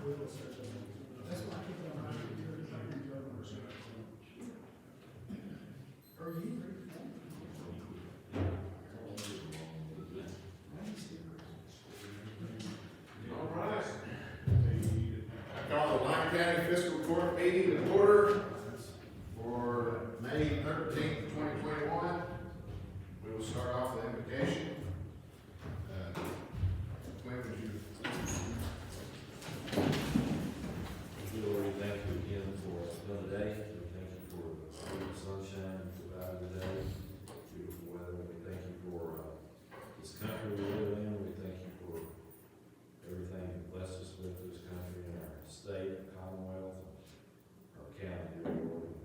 That's why I keep on running. Are you? All right. I call the Lyon County Fiscal Court meeting in order for May 13th, 2021. We will start off with invocation. When would you? Lord, we thank you again for another day. We thank you for the sunshine provided today, beautiful weather. We thank you for this country we live in. We thank you for everything you blessed us with this country and our state, Commonwealth, our county, dear Lord.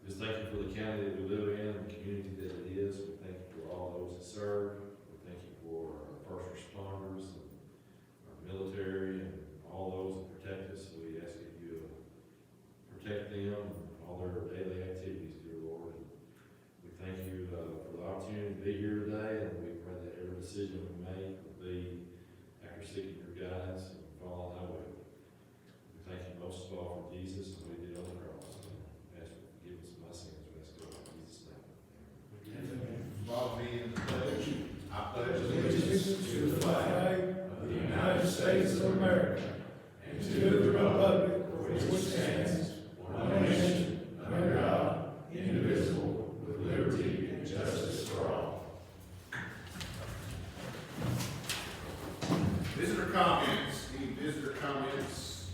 Just thank you for the county that we live in, the community that it is. We thank you for all those that serve. We thank you for our first responders and our military and all those that protect us. We ask that you protect them and all their daily activities, dear Lord. And we thank you for the opportunity to be here today, and we pray that every decision we make will be after seeking your guidance and following thy way. We thank you most of all for Jesus and what he did on the cross. And ask for forgiveness of my sins. We ask it in Jesus' name. Amen. Follow me in the pledge. I pledge Allegiance to the flag of the United States of America and to the republic for which it stands, one nation, under God, indivisible, with liberty and justice for all. Visitor comments. Any visitor comments?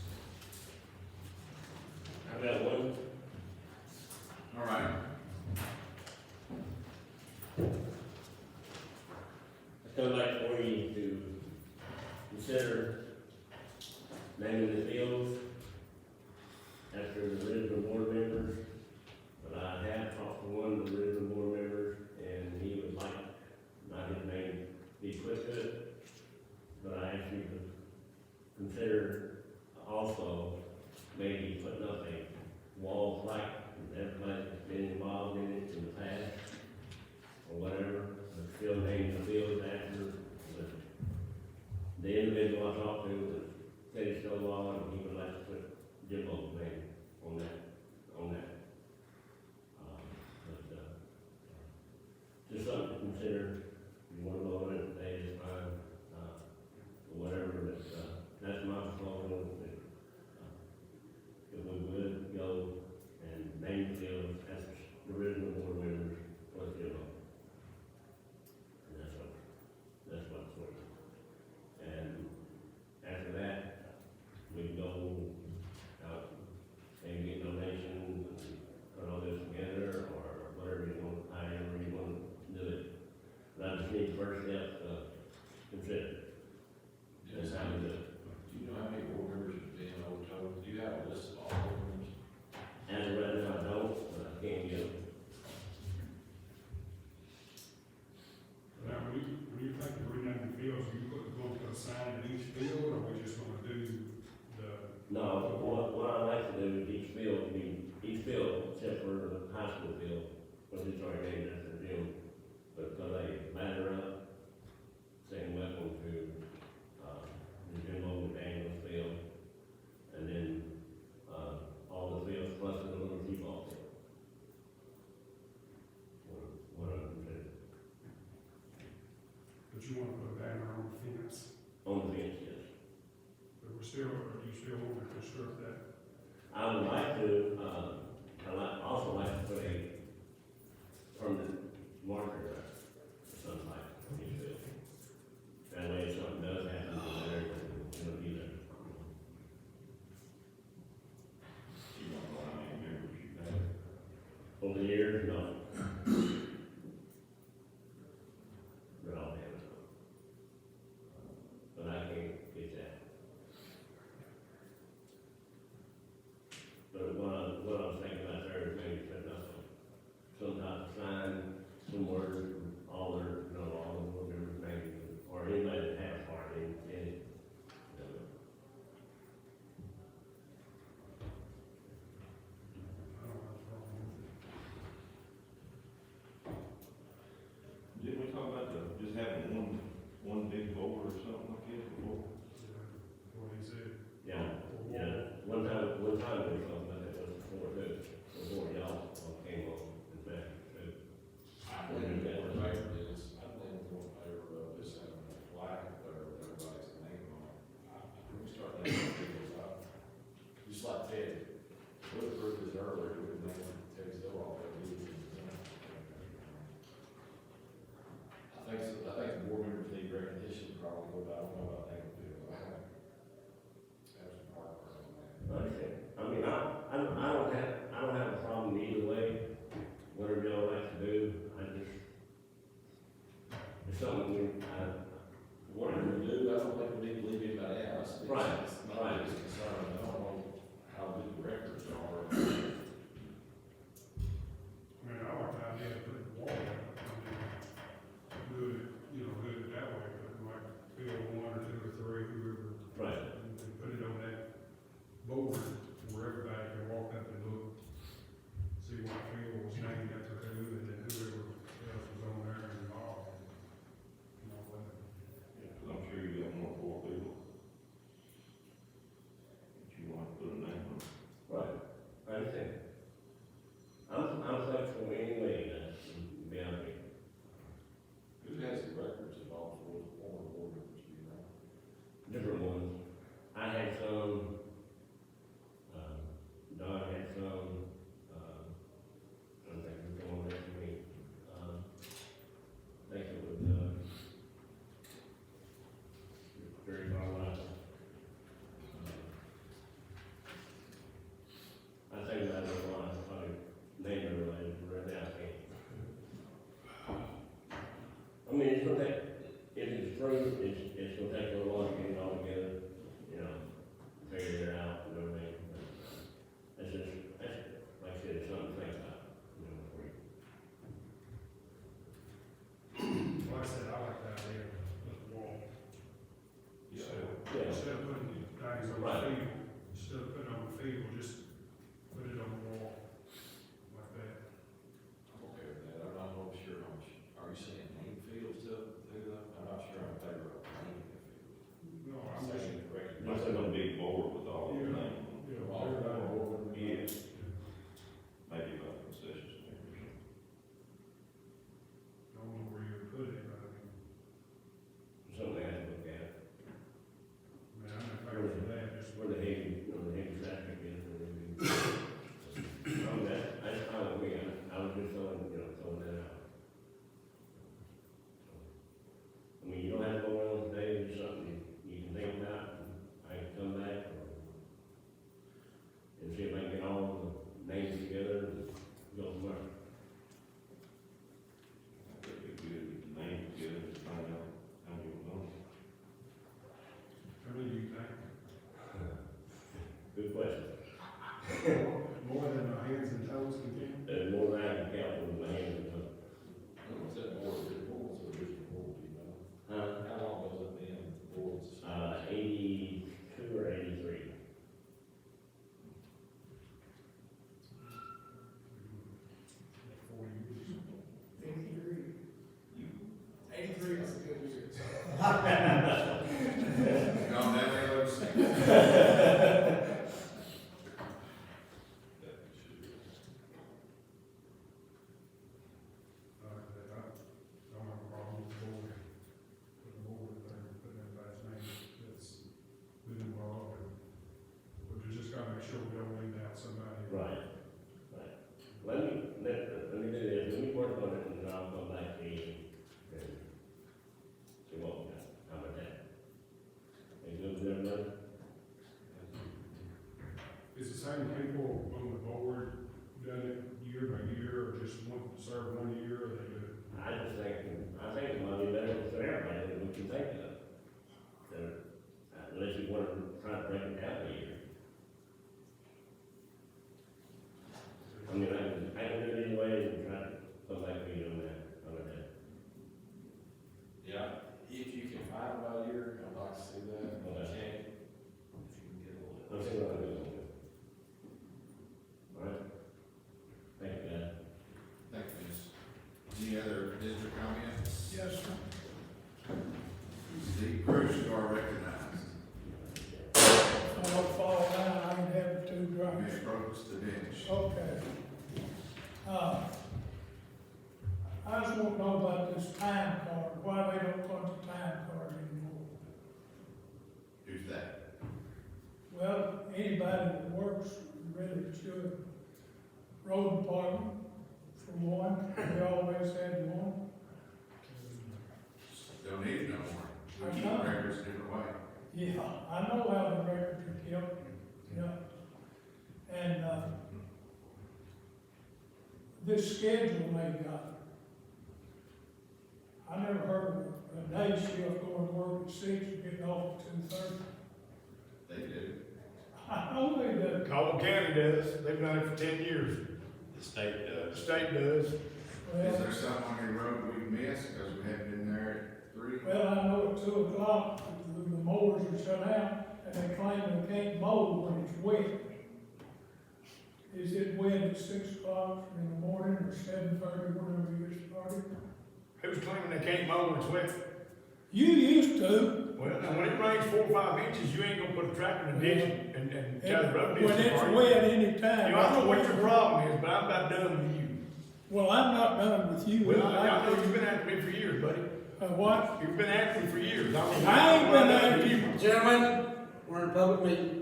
I've got one. All right. I'd kind of like for you to consider naming the fields after the original board members. But I have talked to one of the original board members, and he would like not his name be put to it. But I asked you to consider also maybe putting up a wall plaque, and everybody that's been involved in it in the past, or whatever, but still name the field after the individual I talked to was Teddy Stovall, and he would like to put Jimbo's name on that. Just something to consider. If you want to vote on it today, it's fine, or whatever, but, that's my proposal. If we would go and name the field as the original board members for the field. And that's what's for you. And after that, we can go out and get donations and put all this together, or whatever you want, however you want to do it. But I just need the first step to consider. That's how we do it. Do you know how many board members have been over total? Do you have a list of all board members? As of right now, I don't, but I can get them. Now, when you think of renaming fields, are you going to put a sign in each field, or are we just gonna do the? No, what I like to do is each field, except for the high school field, which is already named after Jim, but because they ladder up, saying welcome to, the Jim Old Daniels field, and then, all the fields plus the little T-ball field. What I consider, But you wanna put a banner on the fence, on the fence, yes. but are you still want to construct that? I would like to, also like to put a permanent marker or something like that. That way if something does happen, then it'll be there. You don't know how many members you have? Over the years, no. But I'll have it. But I can't get that. But what I was thinking about there is maybe putting up Right, It's not right. really concerned, I don't know how good the records are. I mean, I like the idea of putting the wall up, I mean, do it, do it that way, but like field one or two or three, whoever, Right. and put it on that board where everybody can walk up and look, see what field was named after who, and then whoever else was on there and involved. And all that. Yeah, 'cause I'm sure you got more poor people. That you want to put a name on. Right, I understand. I'm flexible anyway, to be honest with you. Who has the records of all four former board members, do you know? Different ones. I had some, Don had some, I don't think it was going next week. I think it was, very far out. I think that was a lot, probably name related, right now, I can't. I mean, it's gonna take, if it's free, it's gonna take a little while to get it all together, figure it out and everything. That's just, like I said, it's something to think about, for you. Like I said, I like the idea of the wall. Yeah. Yeah. Instead of putting things on the Right. field, instead of putting it on the field, just put it on the wall, like that. I'm okay with that, I'm not really sure how much, are you saying name fields to do that? I'm not sure I'm in favor of naming the field. No, I'm just, Saying correct, not saying a big board with all the Yeah. names. All everybody. four, yeah. Maybe about concessions maybe. I don't know where you would put it, but I mean, Something I have to look at, I'm in favor of that, just. where the heavy, the heavy traffic is, or anything. That's fine with me, I was just throwing that out. I mean, you don't have to go around today, there's something you can think about, and I can come back, and see if I can get all the names together and go from there. That'd be good, with the name together, to find out how you know. How many do you think? Good question. More than my hands and toes can count? There's more than I can count with my hands and toes. What's that board, what was the original board, do you know? Huh? How long was it been, the boards? 82 or 83. Eighty-three is a good year. Gone down there, let's see. I don't have a problem with the board, putting the board there, putting everybody's name that's been involved, but we just gotta make sure we don't leave out somebody. Right. Let me do this, let me work on it, and then I'll come back to you, and see what we got, how about that? Are you good with everybody? Is the same people on the board done it year by year, or just want to serve 1 year, or they do it? I think it might be better for everybody than we can think of. So, unless you want to try to break it down a year. I mean, I can do it anyway, and try to come back to you on that, Yeah, if you can find about a year, I'd like to see that, but I Okay. can't. If you can get a little. I'll see what I can do. All right? Thank you, guys. Thank you, Miss. Any other visitor comments? Yes, sir. The crews are recognized. So I'll fall down, I can have two drums. Miss Brooks to bench. Okay. I just want to know about this time card, why they don't put the time card anymore. Who's that? Well, anybody that works really should. Road department, for one, we always had one. Don't need it no more. We I keep know. records a different way. Yeah, I know how the records are kept, yeah. And, this schedule they got, I never heard of a day shift going to work at 6 and getting off at 2:30. No, they doesn't. Caldwell County does, they've done it for 10 years. The state The does. state does. Is Well, there something on your road we missed, because we haven't been there at 3? well, I know at 2 o'clock, the mowers are shut out, and they claim they can't mow when it's wet. Is it wet at 6 o'clock in the morning or 7:30, whenever you get started? Who's claiming they can't mow when it's wet? You used to. Well, now, when it rains 4 or 5 inches, you ain't gonna put a tractor in the ditch and tie the road ditch. When it's apart. wet You anytime. know, I don't know what your problem is, but I'm about done with you. Well, I'm not done with you. Well, I know you've been after me for years, buddy. What? You've been after me for years. I ain't been after you. Gentlemen, we're in a public meeting.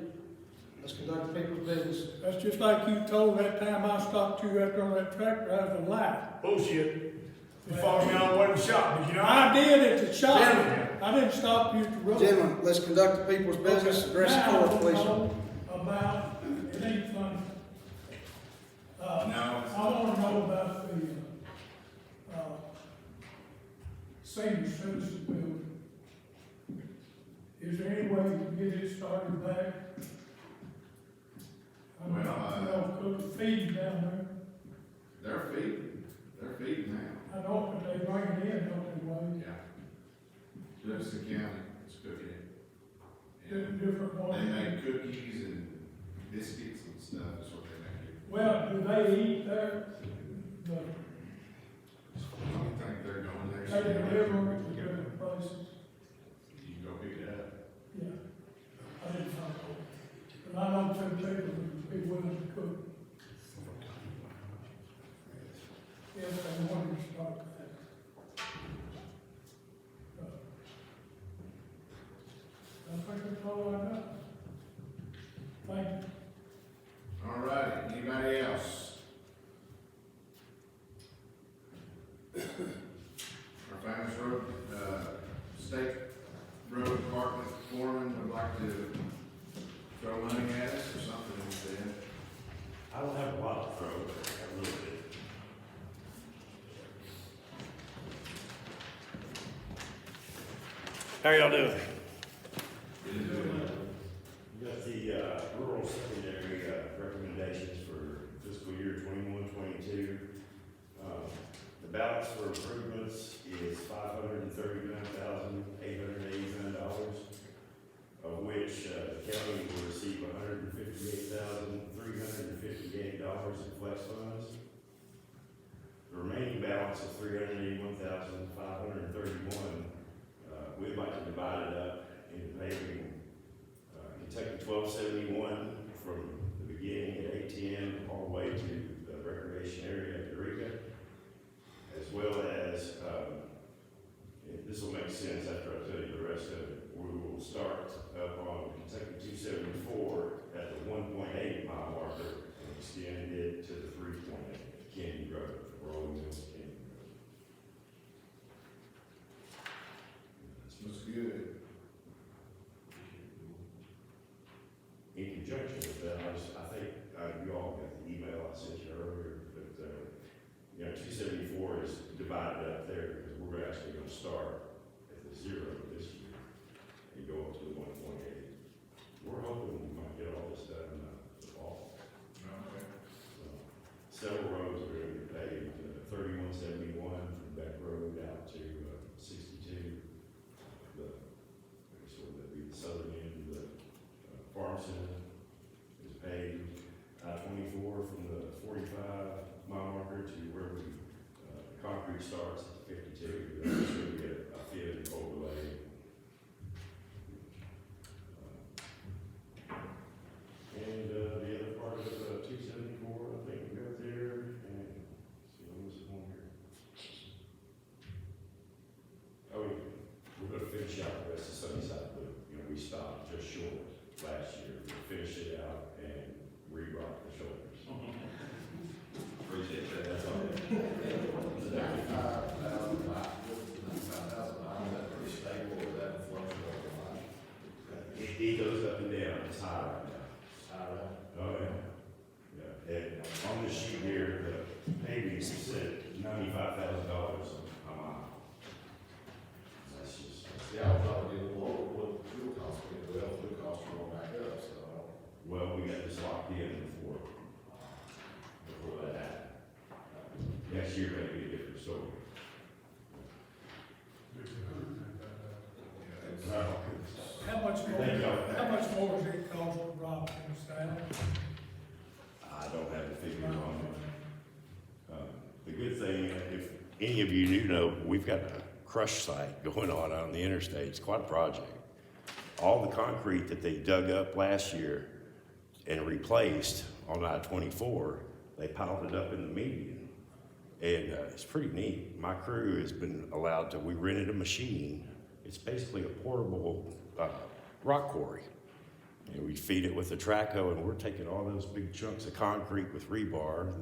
Let's conduct the people's business. That's just like you told that time I stopped you after on that tractor, I was a lie. Bullshit. You followed me all the way to the shop, did you know? I did at the shop. Gentlemen. I didn't stop you at the road. Gentlemen, let's conduct the people's business. Address the court, please. Now, about, it ain't funny. No. I wanna know about the, senior citizen building. Is there any way you can get it started back? I mean, Well, cook feed down They're feeding now. there. I know, but they bring it in, don't they, Wade? Yeah. Livingston County is cooking it. Different They ones. make cookies and biscuits and stuff, is what they make here. Well, do they eat there? The, I don't think they're going there. they deliver them to different places? You can go pick it up. Yeah. I didn't know. But I know some people would be willing to cook. If they wanted to start that. I think that's all I got. Thank you. All right, anybody else? Our famous road, state road department foreman would like to throw money at us or something instead. I don't have a lot to throw, but I have a little bit. How y'all doing? You got the rural secondary recommendations for fiscal year 21-22. The balance for improvements is $539,889, of which the county will receive $158,358 in flex funds. The remaining balance of $381,531, we'd like to divide it up into paving Kentucky 1271 from the beginning at ATM all the way to the recreation area at Eureka, as well as, this will make sense after I tell you the rest of it. We will start up on Kentucky 274 at the 1.8 mile marker and extend it to the 3.8 Candy Road, Rolling Mills Candy Road. Looks good. In conjunction with that, I think you all got the email I sent you earlier, but, 274 is divided up there because we're actually gonna start at the 0 this year and go up to the 1.8. We're hoping we might get all this done in the fall. Okay. So, several roads are gonna be paved, 3171 from Beck Road out to 62. Sort of that'd be the southern end of the farm center is paved. I-24 from the 45 mile marker to where the concrete starts at 52. That's going to be a thin overlay. And the other part of 274, I think we got there. And see, what was the one here? Oh, yeah. We're gonna finish out the rest of Sunnyside Loop. We stopped just short last year. We finished it out and re-rocked the shoulders. Appreciate that. That's all. It goes up and down. It's high right now. Oh, yeah. Yeah. And on the sheet here, the paving said $95,000 a mile. That's just. Yeah, I thought it'd be a little lower, what fuel costs, but fuel costs are going back up, so. Well, we does it cost to rock and staff? I don't have the figure on it. The good thing, if any of you do know, we've got a crush site going on the interstate. It's quite a project. All the concrete that they dug up last year and replaced on I-24, they piled it up in the median. And it's pretty neat. My crew has been allowed to, we rented a machine. It's basically a portable rock quarry. And we feed it with a traco, and we're taking all those big chunks of concrete with rebar.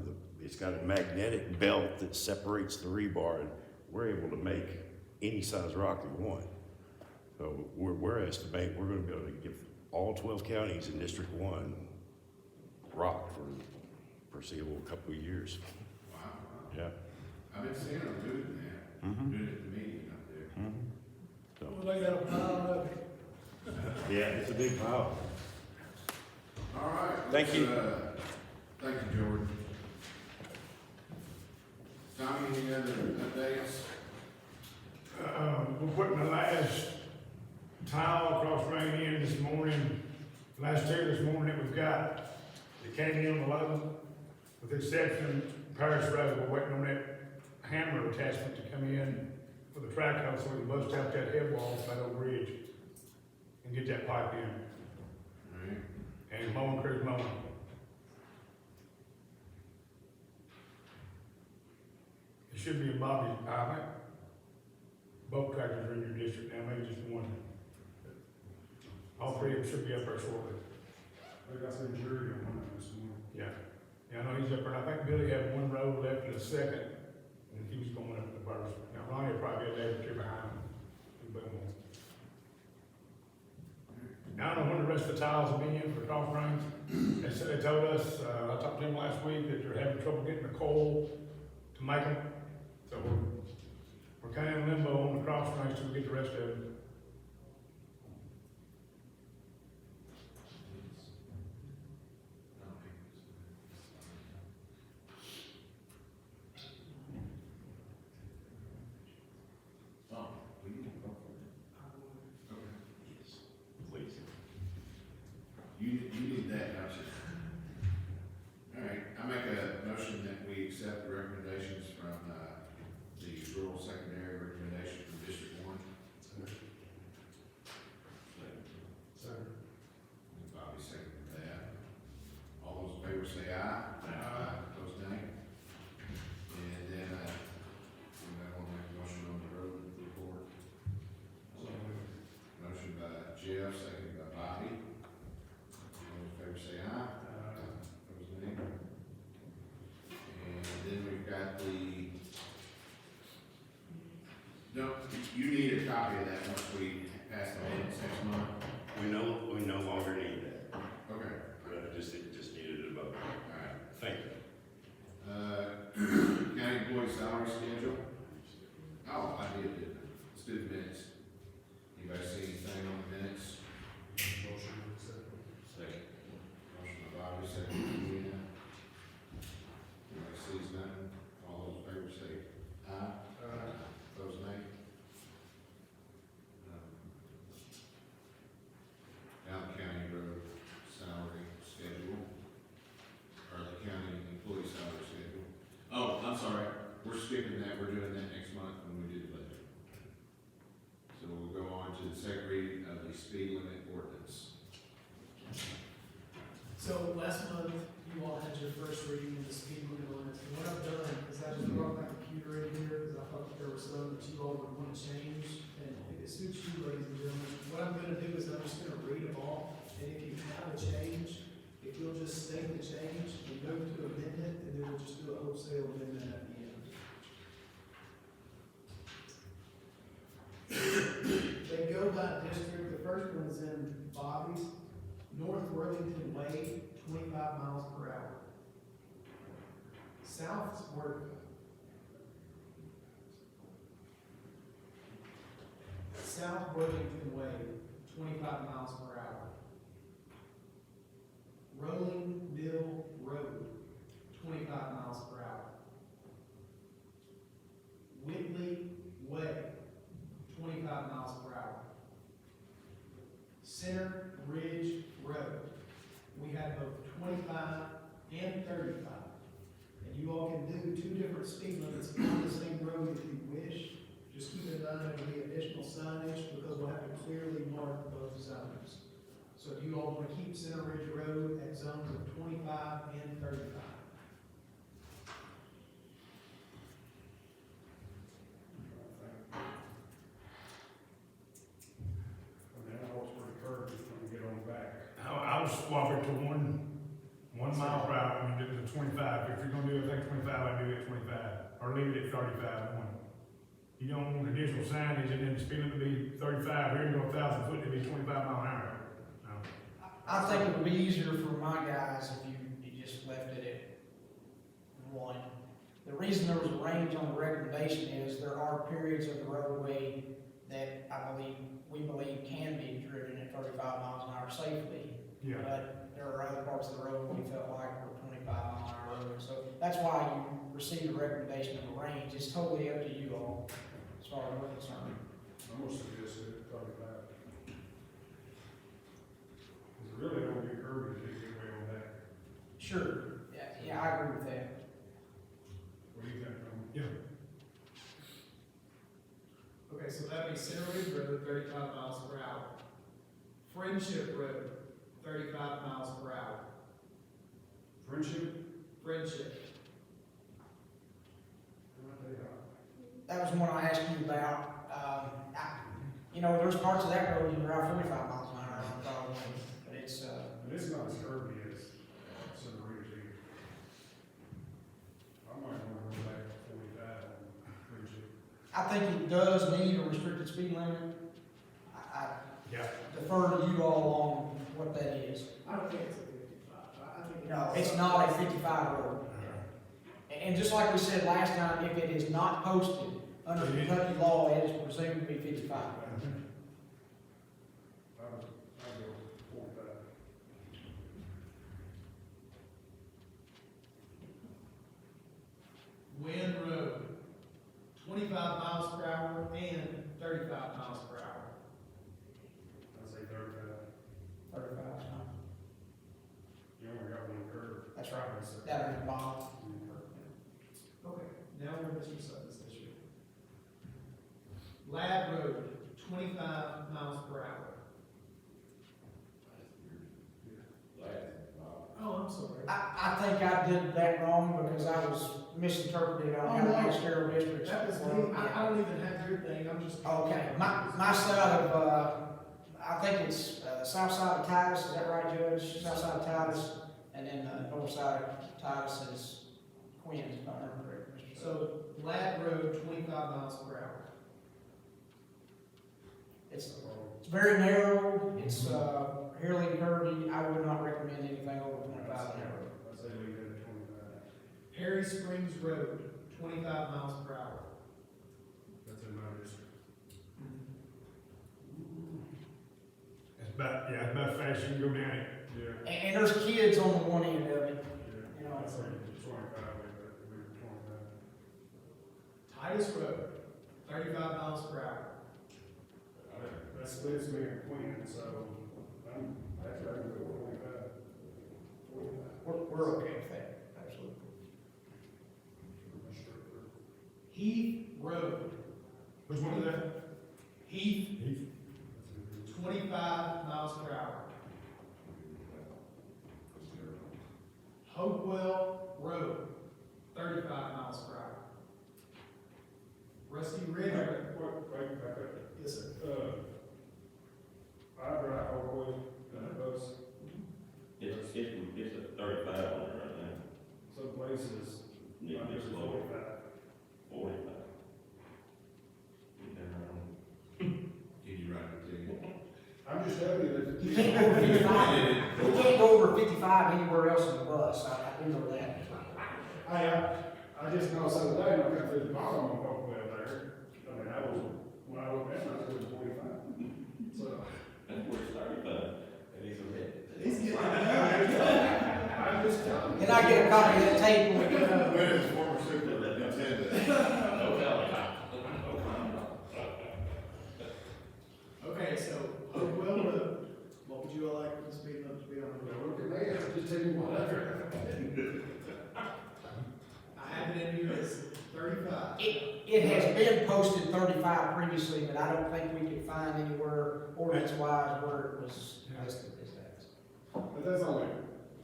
It's got a magnetic belt that separates the rebar, and we're able to make any size rock we want. So we're estimating we're gonna be able to give all 12 counties in District 1 rock for foreseeable couple of years. Wow. Yeah. I've been seeing them doing that, Mhm. doing it at the meeting up there. So, Well, they got a pile of it. yeah, it's a big pile. All right. Thank you. Thank you, Jordan. Tommy, any other updates? We're putting the last tile across Rain in this morning, last tear this morning that we've got. It came in on the 11th, with the exception of Paris Road, we're waiting on that hammer attachment to come in for the track house, so we can bust out that head wall for that old bridge and get that pipe in, All right. and mowing crew's mowing. It should be a Bobby, I think. Both tractors are in your district now, maybe just one. All three of them should be up there shortly. I got some jury on one of this morning. Yeah, I know he's up there, and I think Billy had one road left in the second, and he was going up the first. Now Ronnie will probably be a day or two behind him. But, now I don't know when the rest of the tiles will be in for cross range. They said, they told us, I talked to them last week, that they're having trouble getting the coal to make them. So we're kind of in limbo on the cross range till we get the rest of it. You need that, don't you? All right, I make a motion that we accept the recommendations from, the rural secondary recommendation from District 1. Bobby seconded that. All those in favor say aye. Aye. Opposed, nay. And then, I want to make a motion on the road report. Motion by Jeff, seconded by Bobby. All those in favor say aye. Opposed, nay. And then we've got no, you need a copy of that once we pass the minutes next month. We no longer need that. Okay, Just needed a vote. all right. Thank you. County employee salary schedule. Oh, I did, didn't I? Let's do the minutes. Anybody see anything on the minutes? Motion to accept. Second. Motion by Bobby, second by Deanna. Anybody sees nothing? All those in favor say aye. Opposed, nay. Allen County Road salary schedule, or the county employee salary schedule. Oh, I'm sorry, we're skipping that, we're doing that next month when we do the budget. So we'll go on to the second reading of the speed limit ordinance. So last month, you all had your first reading of the speed limit ordinance, and what I've done is I just brought my computer in here, because I thought that there were some that you all would want to change, and if it suits you, ladies and gentlemen, what I'm gonna do is I'm just gonna read them all, and if you have a change, if you'll just state the change, and move to amend it, and then we'll just do a wholesale amendment at the end. They go by district, the first one's in Bobby's, North Worthington Way, 25 miles per hour. South Worthington Way, 25 miles per hour. Rolling Mill Road, 25 miles per hour. Whitley Way, 25 miles per hour. Center Ridge we have both 25 and 35. And you all can do two different speed limits on the same road if you wish. Just keep in mind there will be additional signage because we'll have to clearly mark both zones. So if you all want to keep Center Ridge Road at zones of 25 and 35. I mean, I know it's pretty curvy when you get on back. I would swap it to one mile per hour, I mean, it was a 25, if you're gonna do everything 25, I'd do it at 25, or leave it at 35, one. You don't want additional signage and then the speed limit be 35, here you go 1,000 foot, it'd be 25 mile an hour. No. I think it would be easier for my guys if you just left it at one. The reason there was a range on the recommendation is there are periods of the roadway that we believe can be driven at 35 miles an hour safely. Yeah. But there are other parts of the road we felt like were 25 mile an hour road. So that's why you received a recommendation of a range. It's totally up to you all, as far as we're concerned. I'm gonna suggest it at 35. Cause it really don't get curvy to get way on back. Sure, yeah, I agree with that. What do you think, Tom? Yeah. Okay, so that'd be Center Ridge Road, 35 miles per hour. Friendship Road, 35 miles per hour. Friendship? Friendship. That was one I asked you about. There's parts of that road you can drive 45 miles an hour on probably, but it's, And it's not as curvy as Center Ridge either. I might wanna go back to 45 on Friendship. I think it does need a restricted speed limit. I Yeah. defer to you all on what that is. I don't think it's a 55. I think No, it's not a 55 road. And just like we said last time, if it is not posted under Kentucky law, it is presumed to be 55. I'd go 45. Wynn Road, 25 miles per hour and 35 miles per hour. I'd say 35. 35, no. You only got one curve. That's right. That is Bob. Okay, now we're going to this issue. Lab Road, 25 miles per hour. Oh, I'm sorry. I think I did that wrong because I was misinterpreted on how the ministerial districts. That was me. I don't even have your thing, I'm just. Okay, my side of, I think it's, south side of Titus, is that right, Judge? South side of Titus, and then, north side of Titus is Queens, if I remember correctly. Mr. So, Lab Road, 25 miles per hour. It's very narrow, it's, fairly curvy, I would not recommend anything over 25 narrow. I'd say leave it at 25. Perry Springs Road, 25 miles per hour. That's in my district. It's about fast you can go down it. Yeah. And there's kids on the one end of it, Yeah. you know. I'd say 25, leave it 25. Titus Road, 35 miles per hour. That splits me in Queen, so I'm, actually, I can go 25. We're okay with that, absolutely. Heath Road, Which one is that? Heath, Heath? 25 miles per hour. Hopewell Road, 35 miles per hour. Rusty Ridge Road. Wait, back up. Yes, sir. I drive all the way, bus, It's a 35 on it right now. some places, Yeah, I'm it's just low, 45. 45. Can you write it to you? I'm just telling you that. You can't go over 55, you can't go over 55 anywhere else in the bus, I do know that. I just know some day, when I got through the bottom of Hopewell there, I mean, I was, when I looked at it, I was doing 45. So, That's where it's 35. And he's a red. He's getting I'm just telling you. Can I get a copy of that tape when we get done? When his former superintendent. Okay, so Hopewell Road, what would you all like the speed limit to be on? Look at me. whatever. I have it in here as 35. It has been posted 35 previously, but I don't think we could find anywhere ordinance-wise where it was listed as that. But that's only,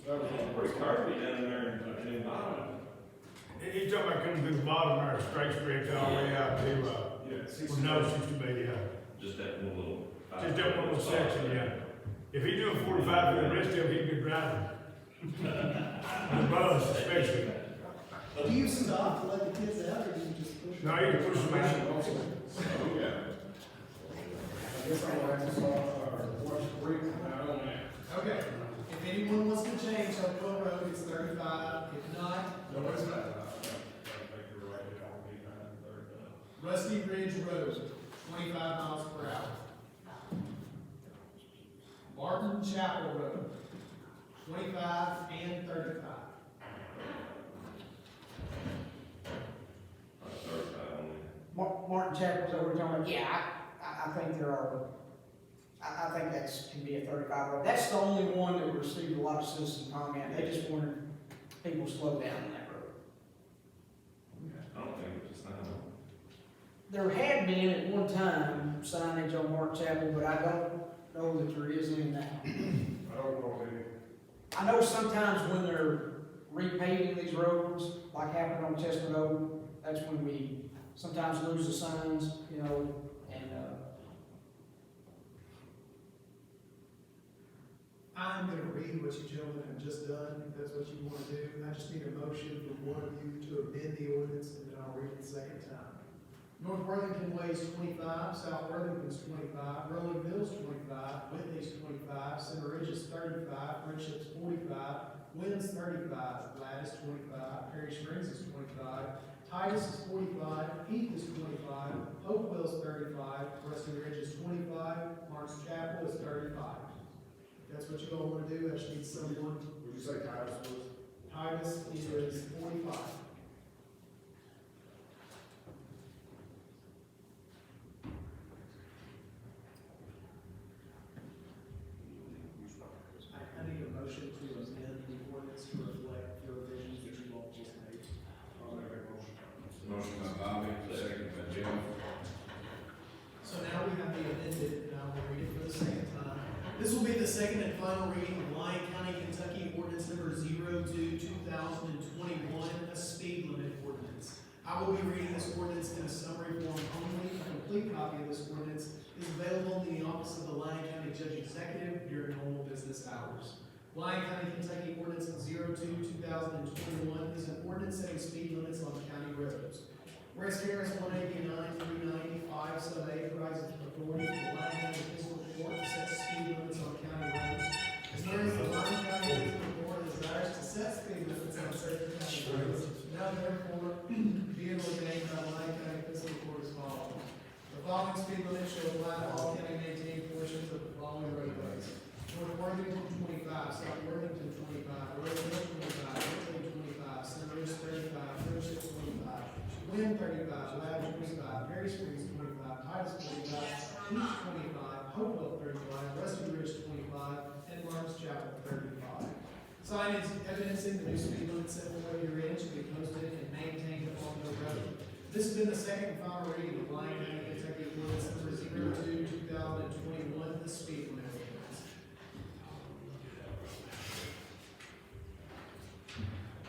that was It's pretty curvy down there in the bottom. He's talking about coming through the bottom there, straight stretch all the way out to, where Nose used to be, Just that one little. Just that one little section, If he doing 45 for the rest of it, he'd be driving. The bus especially. Do you stop to let the kids out, or do you just push? No, you can push them out. Oh, yeah. I guess I'll have to start, watch the brief out on that. Okay, if anyone wants to change Hopewell Road, it's 35, if not, No, it's not. Rusty Ridge Road, 25 miles per hour. Martin Chapel Road, 25 and 35. Martin Chapel's that we're talking about, yeah, I think there are, I think that's, can be a 35 road. That's the only one that received a lot of citizen comment, they just wanted people to slow down on that road. I don't think it's just not. There had been at one time signage on Martin Chapel, but I don't know that there is any now. I don't know any. I know sometimes when they're repaving these roads, like happened on Chestnut Oak, that's when we sometimes lose the signs, you know, and, I'm gonna read what you gentlemen have just done, if that's what you wanna do. I just need a motion from one of you to amend the ordinance, and then I'll read it the second time. North Worthington Way is 25, South Worthington's 25, Rolling Mill's 25, Whitney's 25, Center Ridge is 35, Friendship's 45, Wynn's 35, Gladys 25, Perry Springs is 25, Titus is 45, Heath is 25, Hopewell's 35, Rusty Ridge is 25, Marks Chapel is 35. If that's what you all wanna do, I just need someone. Would you say Titus was? Titus is 45. I need a motion to amend the ordinance to reflect the revisions that you all just made. I'll make a motion. Motion by Bobby, second by Jim. So now we have the amended, and I will read it for the second time. This will be the second and final reading of Lyon County, Kentucky ordinance number 02-2021, a speed limit ordinance. I will be reading this ordinance in a summary form only. A complete copy of this ordinance is available in the office of the Lyon County Judge Executive during normal business hours. Lyon County, Kentucky ordinance 02-2021 is an ordinance setting speed limits on county roads. Whereas KRS 189-395 sub A provides authority for the Lyon County Fiscal Court to set speed limits on county roads. As whereas the Lyon County Fiscal Court desires to set speed limits on certain county roads, now therefore be it ordained by the Lyon County Fiscal Court as follows. The following speed limits shall apply to all county maintained portions of the following roadways. North Worthington 25, South Worthington 25, Rolling Mill 25, Whitley 25, Center Ridge 35, Friendship 25. Wynn 35, Lab 25, Perry Springs 25, Titus 25, Heath 25, Hopewell 35, Rusty Ridge 25, and Marks Chapel 35. Signage evidencing the new speed limit set below your end should be posted and maintained along the road. This has been the second and final reading of Lyon County, Kentucky ordinance number 02-2021, the speed limit ordinance.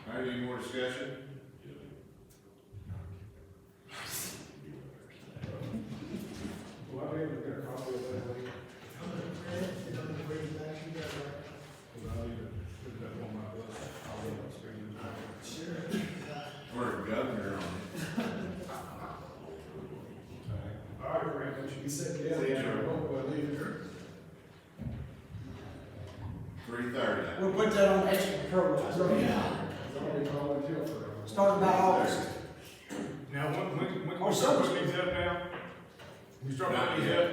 All right, any more discussion? Well, I didn't get a copy of that link, I'm gonna print it, and I'm gonna bring it back to you guys. because I need to put that on my list. I'll let my screen. Sure. We're a governor on it. All right, Brandon, we should be sitting down. See you, sir. Well, leave it. 3:30. We'll put that on extra control. It's already called until for. Starting by August. Now, when Or we start some- putting these up now, we start Not putting these yet. up,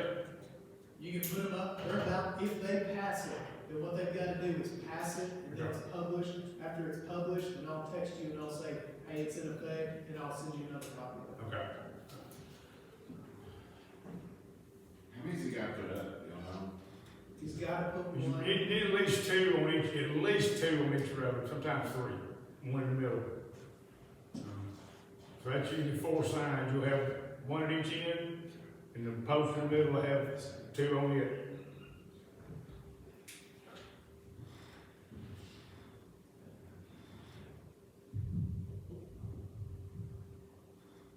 You can put them up, they're about, if they pass it, then what they've gotta do is pass it, and then it's published. After it's published, then I'll text you and I'll say, hey, it's in effect, and I'll send you another copy of it. okay. How many's he got put up, you know? He's gotta put You one. need at least two on each road, sometimes three, one in the middle. So that's usually 4 signs, you'll have one at each end, and the post in the middle will have 2 on it.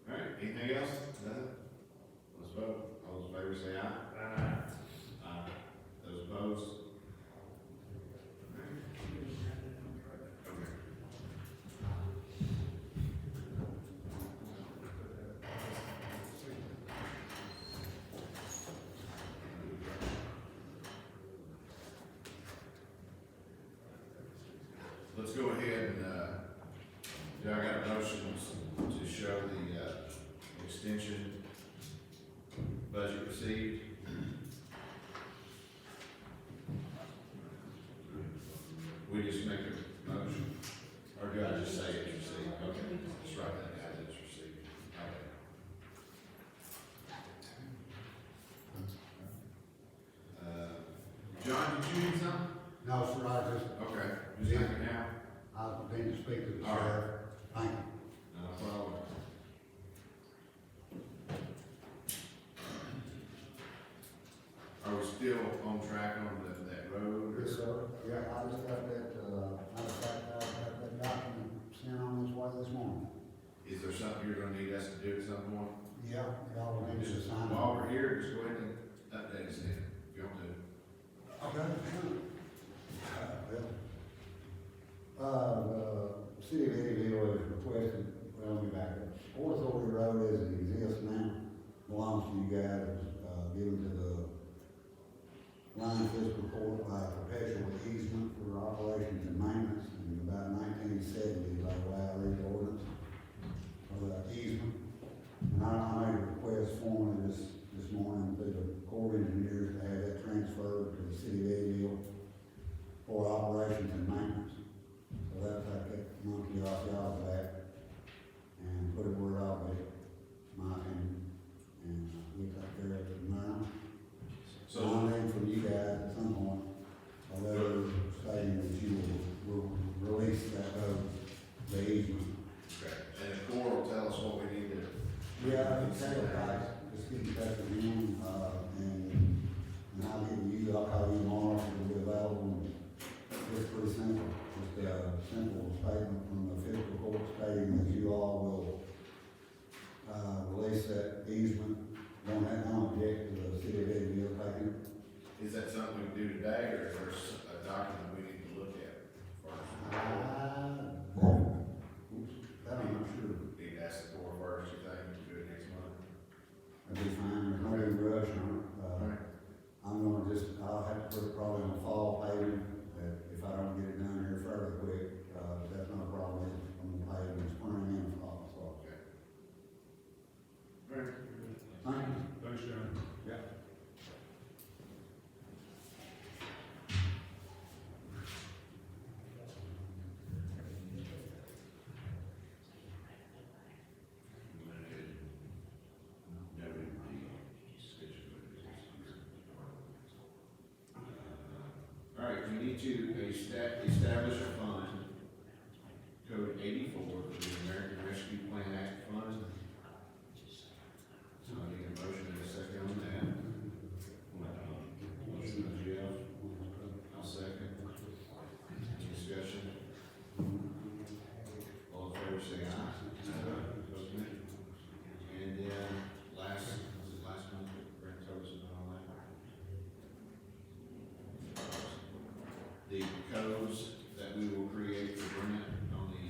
All right, anything else? Nothing? Let's vote. All those in favor say aye. Aye. Those opposed? All right. Okay. Let's go ahead and, do I got motions to show the, extension budget received? We just make a motion, or do I just say it's received? Okay, just write that down, it's received. Okay. John, did you need something? No, sir, I just, Okay, just hang it out. I need to speak to the All right. sheriff. Thank you. No problem. Are we still on track on that road? or- Yes, sir. Yeah, I just got that, matter of fact, I got that document sent on this way this morning. Is there something you're gonna need us to do at some point? Yeah, y'all need to Just sign. while we're here, just go ahead and update us then, if you want to. Okay. The city of Edyville is requesting, well, let me back up. Port Authority Road as it exists now, belongs to you guys, given to the Lyon fiscal court by perpetual easement for operations and maintenance in about 1970, by the way I read the ordinance, for that easement. And I made a request formally this morning to the Corps of Engineers to have that transferred to the city of Edyville for operations and maintenance. So that's like that monkey off y'all's back and put it where it ought to be, my opinion. And we take care of it now. So So, I need from you guys at some point a letter stating that you will release that road, the easement. okay, and the Corps will tell us what we need to. Yeah, I can tell you guys, just get in touch with him, and I'll give you, I'll call you tomorrow, it'll be available. It's pretty simple, just a simple statement from the fiscal court stating that you all will, release that easement. Don't object to the city of Edyville taking it. Is that something we can do today, or is there a document we need to look at first? That I'm not sure. Need to ask the Corps first, you think, we can do it next month? That'd be fine, there's no big rush on it. Alright. I'll have to put it probably on fall paving, if I don't get it done here fairly quick, that's not a problem, I'm gonna pave in spring and fall, so. Okay. Alright. Thank you. Thanks, John. Yeah. All right, we need to establish a fund, code 84, for the American Rescue Plan Act Fund. So I need a motion and a second on that. Motion by Jeff, I'll second. Any discussion? All in favor, say aye. And then last month, grant services and all that. The codes that we will create for grant on the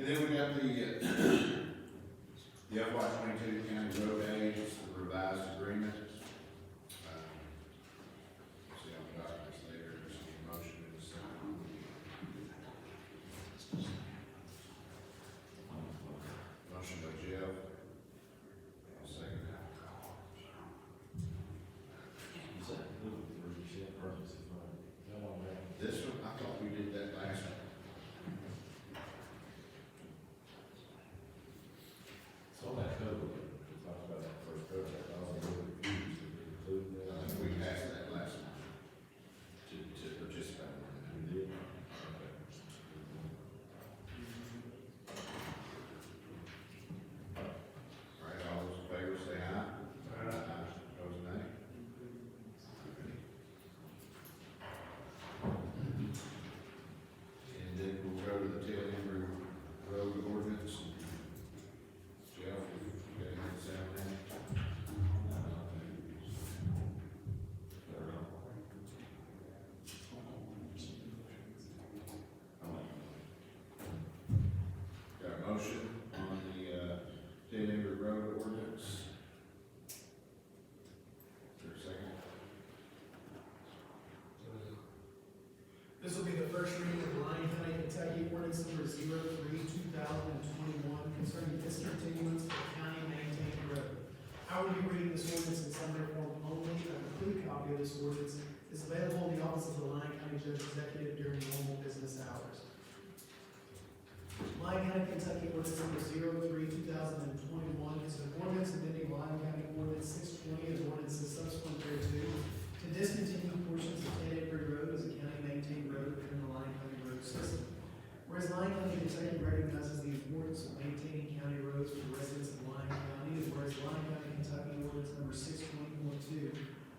And then we got the FY 22 county road aids, the revised agreement. See all the documents there, there's a motion in the second. Motion by Jeff. I'll second that. You said, who, where you said purchase money? Come on, man. This one, I thought we did that last one. It's on that cover, we talked about that first cover, I was a little confused, did we include that? I think we passed that last one to participate in that. We did? Okay. All right, all those in favor say aye. Aye. Opposed, nay. And then we'll go to the tail end road ordinance. Jeff, you got anything to say on that? Got a motion on the, tail end road ordinance. Is there a second? This will be the first reading of the Lyon County, Kentucky ordinance number 03/2021 concerning discontinuance of county maintained road. I will be reading this ordinance in summary form only. A complete copy of this ordinance is available in the office of the Lyon County Judge Executive during normal business hours. Lyon County, Kentucky ordinance number 03/2021 is an ordinance amending Lyon County ordinance 620 and ordinances subsequent thereto to discontinue portions of Ted Avery Road as a county maintained road within the Lyon County road system. Whereas Lyon County, Kentucky recognizes the importance of maintaining county roads for the residents of Lyon County, and whereas Lyon County, Kentucky ordinance number 620.2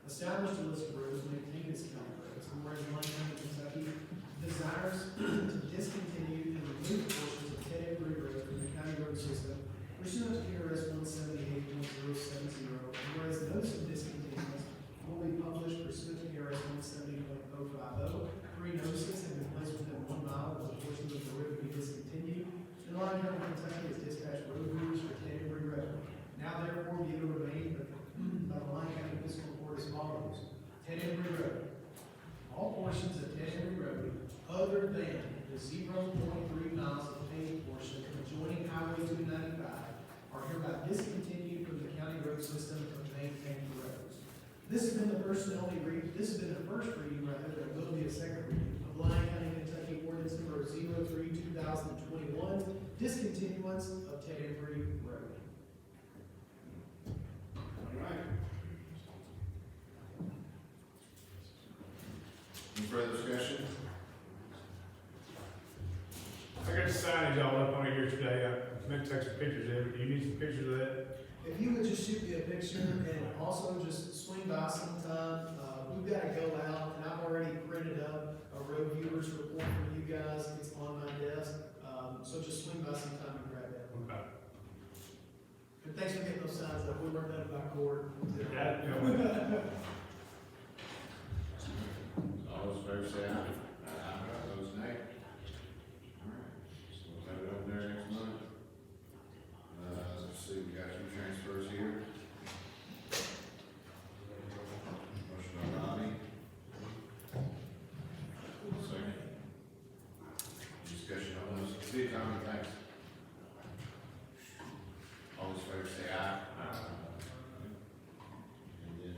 established a list of roads maintained as county roads, and whereas Lyon County, Kentucky desires to discontinue and remove portions of Ted Avery Road from the county road system pursuant to KRS 178.070, and whereas notice of discontinuance will be published pursuant to KRS 170.050. 3 notices have been placed within 1 mile of the portion of the road to be discontinued. And Lyon County, Kentucky has dispatched road users for Ted Avery Road. Now therefore be it ordained by the Lyon County Fiscal Court as follows. Ted Avery Road. All portions of Ted Avery Road other than the 0.3 miles of paved portion adjoining Highway 295 are hereby discontinued from the county road system of maintained roads. This has been the first reading, rather, there will be a second reading of Lyon County, Kentucky ordinance number 03/2021, discontinuance of Ted Avery Road. All right. Any further discussion? I got the signage all up on it here today, I meant to take some pictures of it, do you need some pictures of that? If you would just shoot me a picture and also just swing by sometime, we've got to go out, and I've already printed up a road viewers report for you guys, it's on my desk, so just swing by sometime and grab that. Okay. And thanks for getting those signs up, we weren't done by court. Yeah, All those in favor say aye. Aye. Opposed, nay. All right, so we'll have it over there next month. Let's see, we got 2 transfers here. Motion by Robbie. Second. Discussion on those. See, Tommy, thanks. All those in favor say aye. And then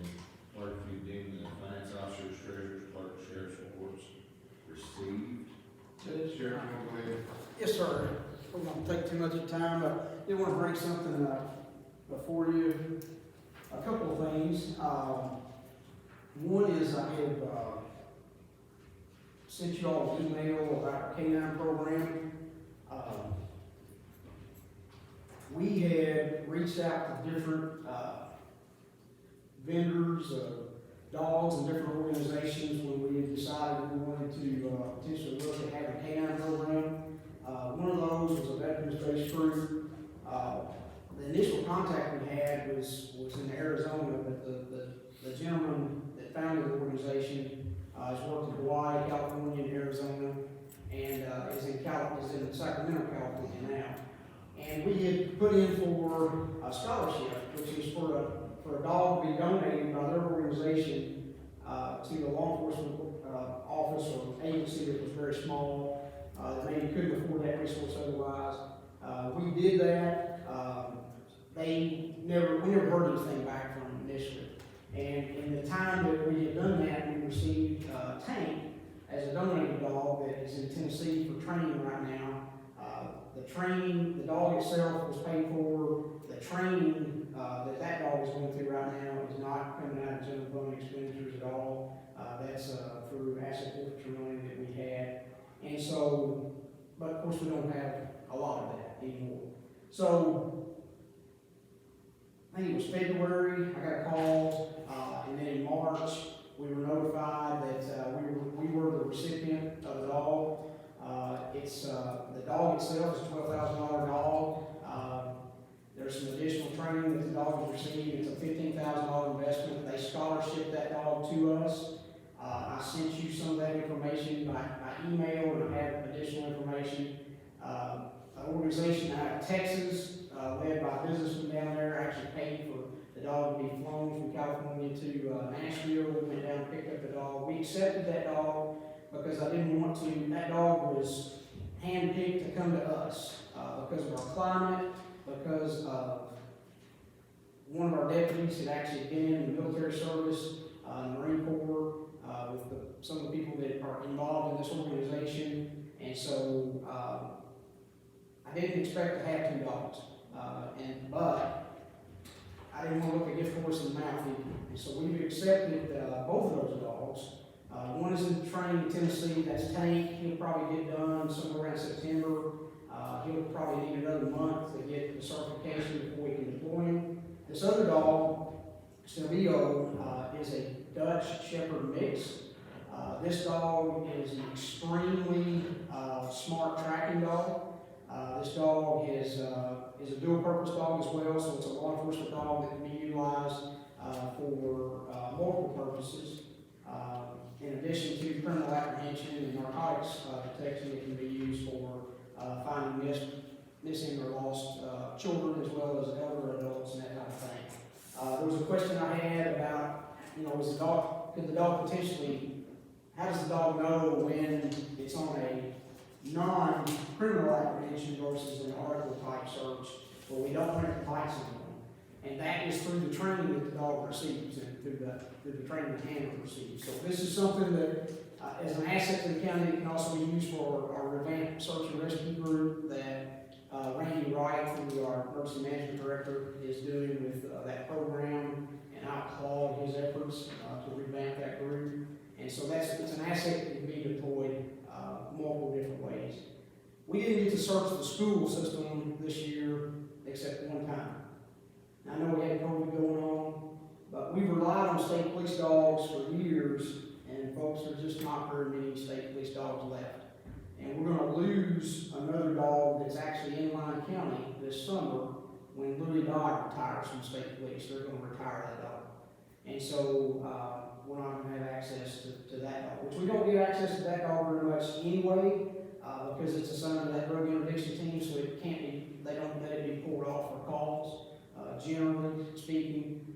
clerk, you deem the finance officers, treasurers, clerk, sheriff's reports received. Sheriff, you want to go ahead? Yes, sir. We won't take too much of your time, but I did want to bring something before you. A couple of things. One is I have sent you all an email about our K-9 program. We had reached out to different vendors, dogs, and different organizations when we had decided we wanted to potentially look at having a K-9 program. One of those was a veterans-based group. The initial contact we had was in Arizona, but the gentleman that founded the organization has worked in Hawaii, California, and Arizona, and, is in Sacramento, California now. And we had put in for a scholarship, which is for a dog to be donated by their organization, to a law enforcement, office or agency that was very small, that maybe couldn't afford that resource otherwise. We did that. We never heard anything back from them initially. And in the time that we had done that, we received Tank as a donated dog that is in Tennessee for training right now. The dog itself was paid for. The training that dog is going through right now is not coming out of general fund expenditures at all. That's through asset forfeiture money that we had. And so, but of course we don't have a lot of that anymore. So, I think it was February, I got a call, and then in March, we were notified that we were the recipient of the dog. The dog itself is a $12,000 dog. There's some additional training that the dog has received. It's a $15,000 investment. They scholarship that dog to us. I sent you some of that information by email, and I have additional information. An organization out of Texas, led by a businessman down there, actually paid for the dog to be flown from California to Nashville. We went down and picked up the dog. We accepted that dog because I didn't want to. That dog was handpicked to come to us because of our climate, because of one of our deputies had actually been in the military service, Marine Corps, with some of the people that are involved in this organization. And so I didn't expect to have 2 dogs, but I didn't want to look a gift horse in the mouth either. And so we've accepted both of those dogs. One is in training in Tennessee. That's Tank. He'll probably get done somewhere around September. He'll probably need another month to get the certification before we can deploy him. This other dog, Stelvio, is a Dutch Shepherd mix. This dog is an extremely smart tracking dog. This dog is a dual-purpose dog as well, so it's a law enforcement dog that can be utilized for multiple purposes. In addition to criminal apprehension and narcotics detection, it can be used for finding missing or lost children as well as elder adults and that type of thing. There was a question I had about, could the dog potentially, how does the dog know when it's on a non-criminal apprehension versus an article type search where we don't have to fight someone? And that is through the training that the dog receives and through the training the handler receives. So this is something that as an asset to the county, it can also be used for our revamped search and rescue group that Randy Wright, who our emergency management director, is doing with that program, and I applaud his efforts to revamp that group. And so it's an asset that can be deployed multiple different ways. We didn't get to search the school system this year except one time. Now, I know we had COVID going on, but we've relied on state police dogs for years, and folks, there's just not very many state police dogs left. And we're going to lose another dog that's actually in Lyon County this summer when Louis Dodd retires from state police. They're going to retire that dog. And so we're not going to have access to that dog, which we don't get access to that dog very much anyway, because it's assigned to that drug interdiction team, so it can't be, they don't let it be pulled off for calls. Generally speaking,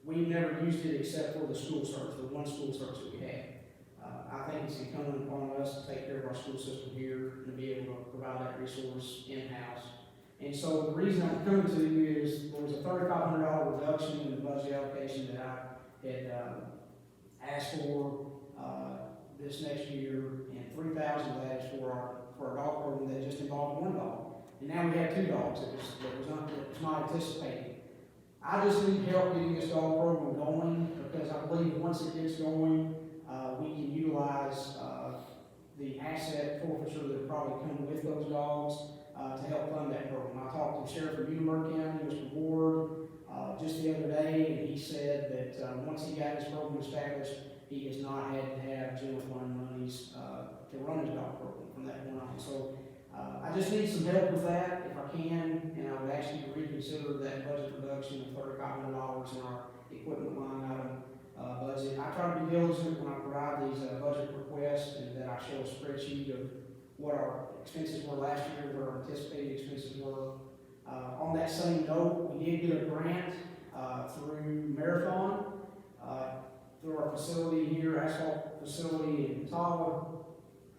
we've never used it except for the school search, the one school search that we had. I think it's incumbent upon us to take care of our school system here and to be able to provide that resource in-house. And so the reason I'm coming to you is there was a $3,500 reduction in the budget allocation that I had asked for this next year, and $3,000 of that is for our dog program that just involved one dog. And now we have 2 dogs that was not anticipated. I just need help getting this dog program going, because I believe once it gets going, we can utilize the asset forfeiture that probably come with those dogs to help fund that program. I talked to Sheriff of Unimog County, Mr. Ward, just the other day, and he said that once he got his program established, he has not had to have general fund monies to run his dog program from that point on. So I just need some help with that if I can, and I would ask you to reconsider that budget reduction of $3,500 in our equipment line item budget. I try to be diligent when I provide these, budget requests, and that I show a spreadsheet of what our expenses were last year, what our anticipated expenses were. On that same note, we did get a grant, through Marathon, through our facility here, asphalt facility in Ottawa,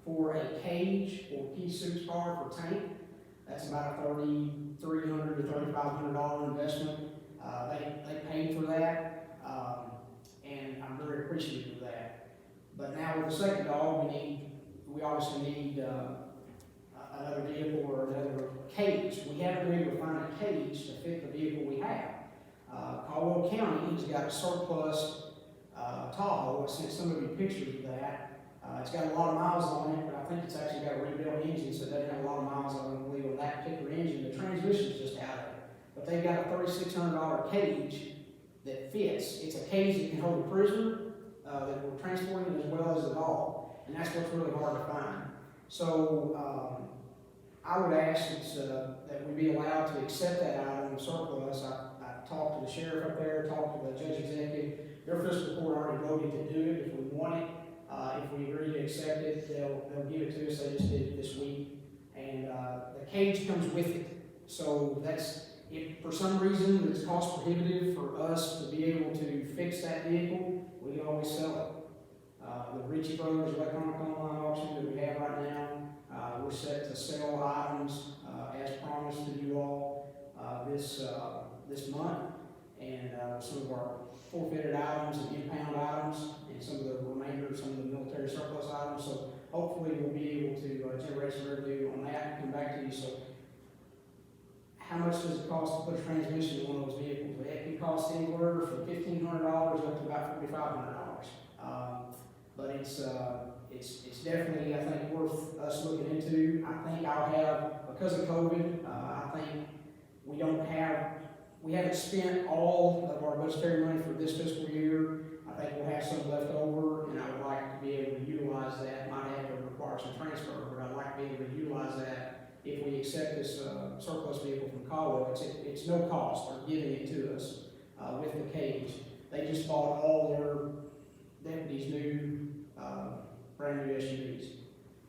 for a cage or key suits car for tank. That's about a $3,300 to $3,500 investment. They paid for that, and I'm very appreciative of that. But now with the second dog, we obviously need another vehicle or another cage. We haven't been able to find a cage to fit the vehicle we have. Caldwell County has got a surplus Tahoe. I sent some of you pictures of that. It's got a lot of miles on it, but I think it's actually got a rebuilt engine, so it doesn't have a lot of miles on it, I believe, on that particular engine. The transmission's just out of it. But they've got a $3,600 cage that fits. It's a cage that can hold a prisoner that we're transporting as well as the dog. And that's what's really hard to find. So I would ask that we be allowed to accept that item of surplus. I talked to the sheriff up there, talked to the judge executive. Their fiscal court already voted to do it if we want it. If we agree to accept it, they'll give it to us. They just did it this week. And the cage comes with it. So if for some reason it's cost prohibitive for us to be able to fix that vehicle, we can always sell it. The Ritchie Brothers electronic online auction that we have right now, we're set to sell items as promised to you all this month. And some of our forfeited items and impound items, and some of the remainder, some of the military surplus items. So hopefully we'll be able to generate some revenue on that and come back to you. So how much does it cost to put a transmission in one of those vehicles? It can cost anywhere from $1,500 up to about $4,500. But it's definitely, I think, worth us looking into. I think I'll have, because of COVID, I think we haven't spent all of our budgetary money for this fiscal year. I think we'll have some left over, and I would like to be able to utilize that. Might have to require some transfer, but I'd like to be able to utilize that if we accept this surplus vehicle from Caldwell. It's no cost. They're giving it to us with the cage. They just bought all their deputies new brand new SUVs.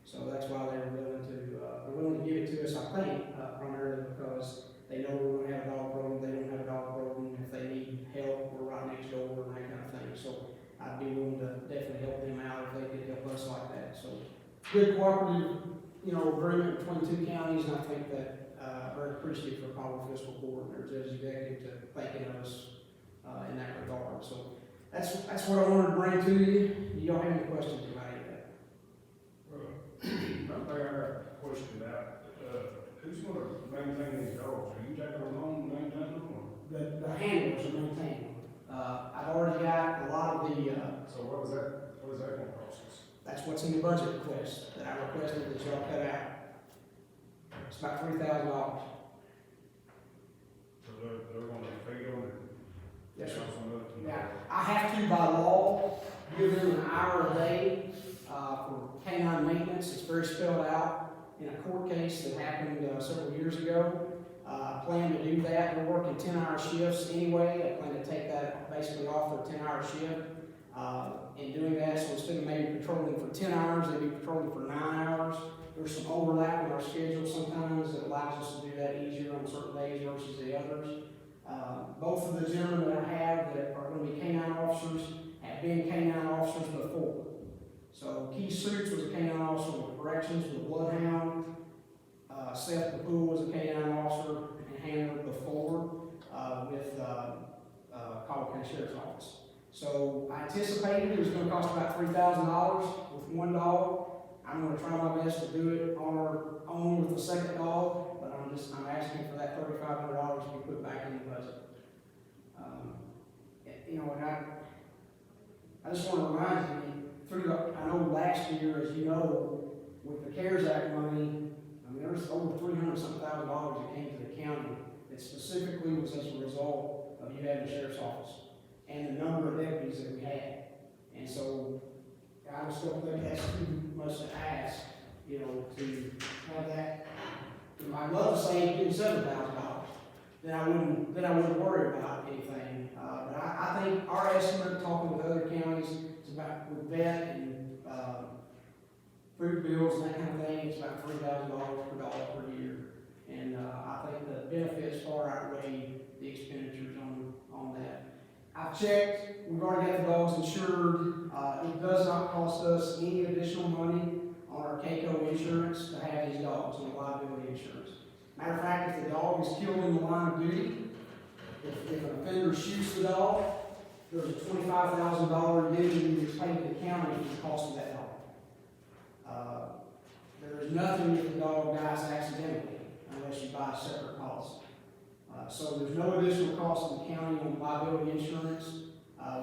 So that's why they're willing to give it to us, I think, primarily because they know we're going to have a dog program. They don't have a dog program. If they need help, we're right next door and that kind of thing. So I'd be willing to definitely help them out if they could help us like that. So good cooperative, agreement between two counties, and I think that very appreciative for Caldwell Fiscal Court and their judge executive to thanking us in that regard. So that's what I wanted to bring to you. Do y'all have any questions about any of that? One thing I have a question about, who's going to maintain these dogs? Are you taking them home and maintain them, or? The handlers are maintaining. I've already got a lot of the, So what is that going to cost us? that's what's in the budget request that I requested that y'all cut out. It's about $3,000. So they're going to feed them and? Yes, sir. Yeah. Now, I have to, by law, give them an hour a day for canine maintenance. It's very spelled out in a court case that happened several years ago. I plan to do that. They're working 10-hour shifts anyway. I plan to take that basically off their 10-hour shift. In doing that, so instead of maybe patrolling for 10 hours, they'd be patrolling for 9 hours. There's some overlap in our schedule sometimes that allows us to do that easier on certain days versus the others. Both of the gentlemen that I have that are going to be canine officers have been canine officers before. So Keith Suits was a canine officer with corrections with Bloodhound. Seth DePool was a canine officer and handler before with Caldwell County Sheriff's Office. So I anticipated it was going to cost about $3,000 with one dog. I'm going to try my best to do it on our own with the second dog, but I'm asking for that $3,500 to be put back in the budget. And I just want to remind you, I know last year, as you know, with the CARES Act money, there was over $300-something thousand that came to the county that specifically was as a result of you having the sheriff's office and the number of deputies that we had. And so I just don't think that's too much to ask, to have that. I'd love to say $7,000, then I wouldn't worry about anything. But I think our estimate, talking with other counties, is about, with vet and, food bills and that kind of thing, it's about $3,000 per dog per year. And, I think the benefits far outweigh the expenditures on that. I've checked, we've already got the dogs insured. It does not cost us any additional money on our CAECO insurance to have these dogs on liability insurance. Matter of fact, if the dog is killed in the line of duty, if an offender shoots the dog, there's a $25,000 indemnity that's paid to the county for the cost of that dog. There is nothing if the dog dies accidentally unless you buy a separate policy. So there's no additional cost to the county on liability insurance.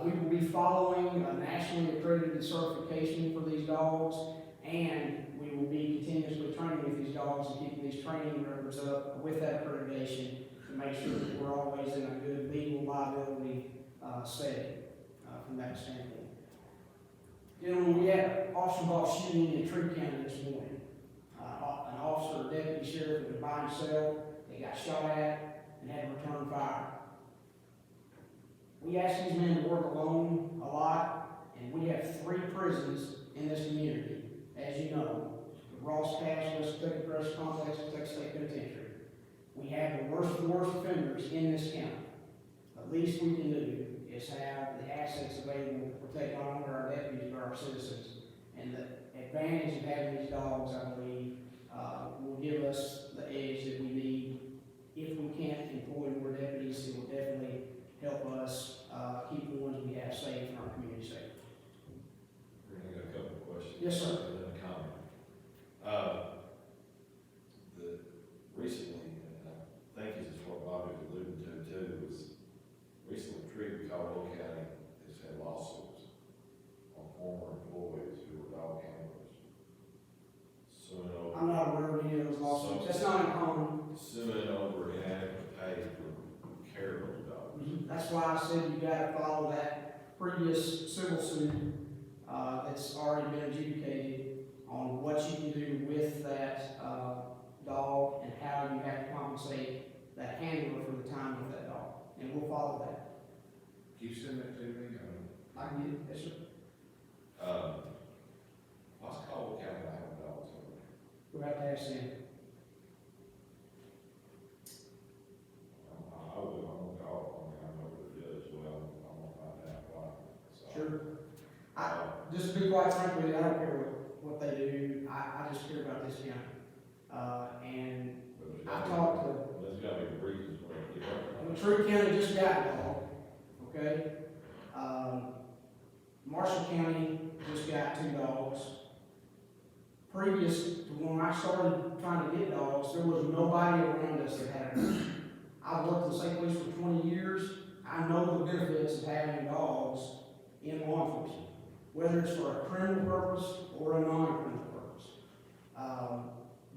We will be following a nationally accredited certification for these dogs, and we will be continuously training with these dogs and keeping these training records up with that accreditation to make sure that we're always in a good legal liability setting from that standpoint. You know, we had an officer-involved shooting in Tree County this morning. An officer or deputy sheriff was by himself, they got shot at and had to return fire. We ask these men to work alone a lot, and we have 3 prisons in this community, as you know. The Ross Cash, West Kentucky Correctional Complex, Kentucky State Penitentiary. We have the worst offenders in this county. The least we can do is have the assets available to protect not only our deputies, but our citizens. And the advantage of having these dogs, I believe, will give us the edge that we need. If we can't employ more deputies, it will definitely help us keep the ones we have safe and our community safe. I got a couple of questions. Yes, sir. And then a comment. Recently, and I think this is what Bobby was alluding to too, was recently Tree, Colorado County has had lawsuits on former employees who were dog handlers. Suing over. I'm not aware of any of those lawsuits. That's not uncommon. Suing over inadequate pay for care of those dogs. That's why I said you gotta follow that previous civil suit, that's already been adjudicated on what you can do with that, dog and how you have to compensate that handler for the time with that dog. And we'll follow that. Can you send that to me? I can get it, yes, sir. What's Colorado County having dogs over there? We'll have to ask them. I will, I'm gonna call, I know what it is, well, I'm gonna find out why. So, Sure. Just to be quite frank with you, I don't care what they do. I just care about this county. And but there's I gotta talked to, be- There's gotta be reasons why you well, Tree County just got a dog, okay? Marshall County just got 2 dogs. Previous to when I started trying to get dogs, there was nobody around us that had them. I've worked in the state police for 20 years. I know the benefits of having dogs in law enforcement, whether it's for a criminal purpose or a non-criminal purpose.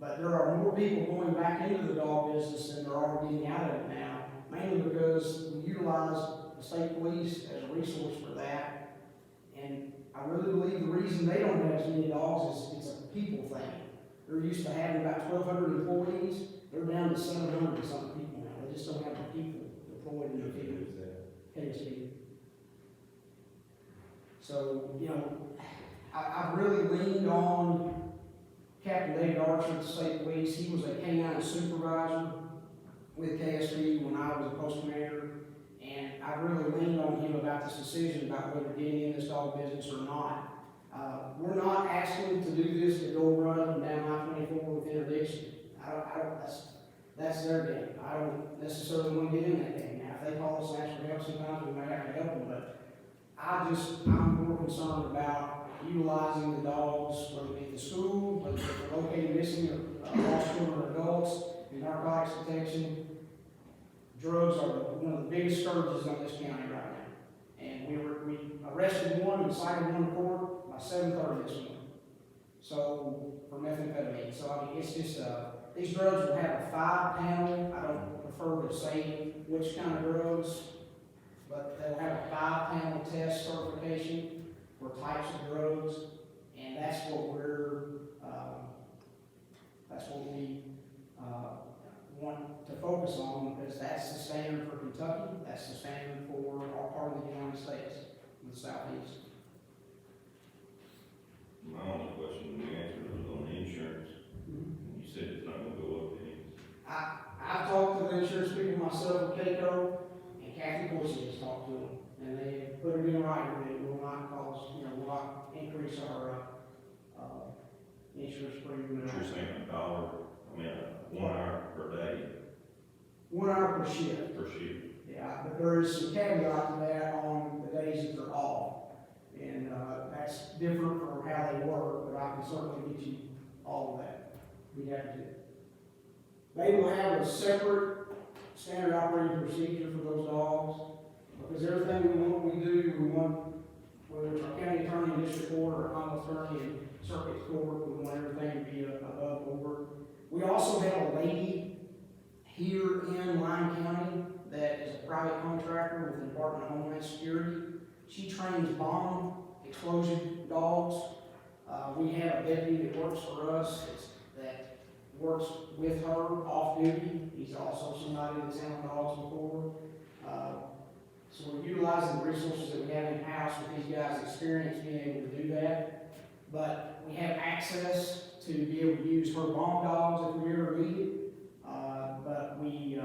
But there are more people going back into the dog business than there are getting out of it now, mainly because we utilize the state police as a resource for that. And I really believe the reason they don't have as many dogs is it's a people thing. They're used to having about 1,200 employees. They're down to 700 and something people now. They just don't have the people deployed in the field. KSP. So, you know, I've really leaned on Captain David Archer at the state police. He was a K9 supervisor with KSP when I was a post commander, and I really leaned on him about this decision about whether getting in this dog business or not. We're not asking to do this to go run up and down I-24 with interdiction. That's their game. I don't necessarily want to get in that game. Now, if they call us and ask for help, sometimes we may have to help them, but I'm more concerned about utilizing the dogs, whether it be at the school, whether they're located missing or lost children or adults, in narcotics detection. Drugs are one of the biggest scourges on this county right now. And we arrested one and cited one in court by 7:30 this morning. So, for methamphetamine. So, I mean, it's just, these drugs will have a 5-panel. I don't prefer to say which kind of drugs, but they'll have a 5-panel test certification for types of drugs, and that's what we want to focus on, because that's the Kentucky. That's the standard for our part of the United States, the southeast. My only question we answered was on insurance. You said it's not gonna go up any. I talked to the insurance people myself, Keiko, and Kathy Boyce has talked to them, and they put it in writing that it will not cause, will not increase our, insurance premium. But you're saying $1, 1 hour per day 1 hour per shift. per shift. Yeah, but there is some caveat to that on the days that they're off. And, that's different from how they work, but I can certainly get you all of that. We have to. They will have a separate standard operating procedure for those dogs, because everything we want, whether it's our county attorney, district court, or common attorney, and circuit court, we want everything to be above board. We also have a lady here in Lyon County that is a private contractor with the Department of Homeland Security. She trains bomb explosion dogs. We have a deputy that works for us that works with her off duty. He's also somebody that's handled dogs before. So we're utilizing the resources that we have in-house with these guys' experience being able to do that. But we have access to be able to use her bomb dogs if we ever need it. But we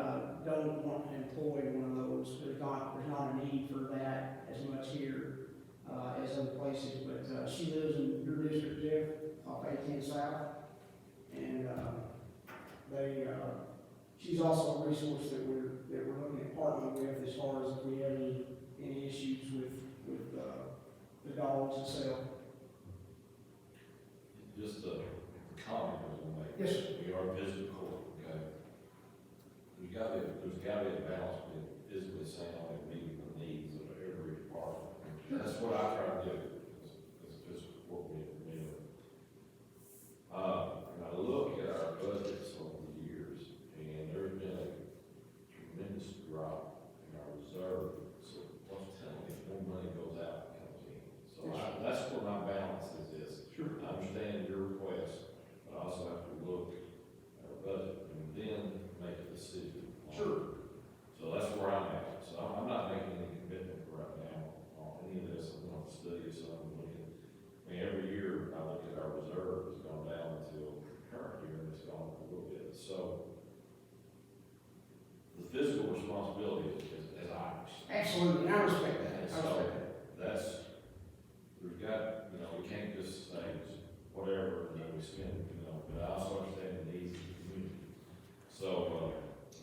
don't want to employ one of those. There's not a need for that as much here as other places. But she lives in your district, Jeff, off 18 South, and she's also a resource that we're looking at partnering with as far as if we have any issues with the dogs itself. Just a comment I was gonna make. Yes, sir. We are visiting court, okay? There's gotta be a balance between physically sound and meeting the needs of every department. That's what I try to do, as fiscal court meeting. And I look at our budgets over the years, and there's been a tremendous drop in our reserve. So what's telling me, more money goes out than comes in. So that's where my balance is. Sure. I understand your request, but I also have to look at our budget and then make a decision. Sure. So that's where I'm at. So I'm not making any commitment right now on any of this. I'm going to study some, every year I look at our reserve, it's gone down until current year, and it's gone up a little bit. So the physical responsibility is ours. Absolutely, and I respect that. And I so respect that. we've got, we can't just say whatever, and then we spend, but I also understand the needs of the community. So,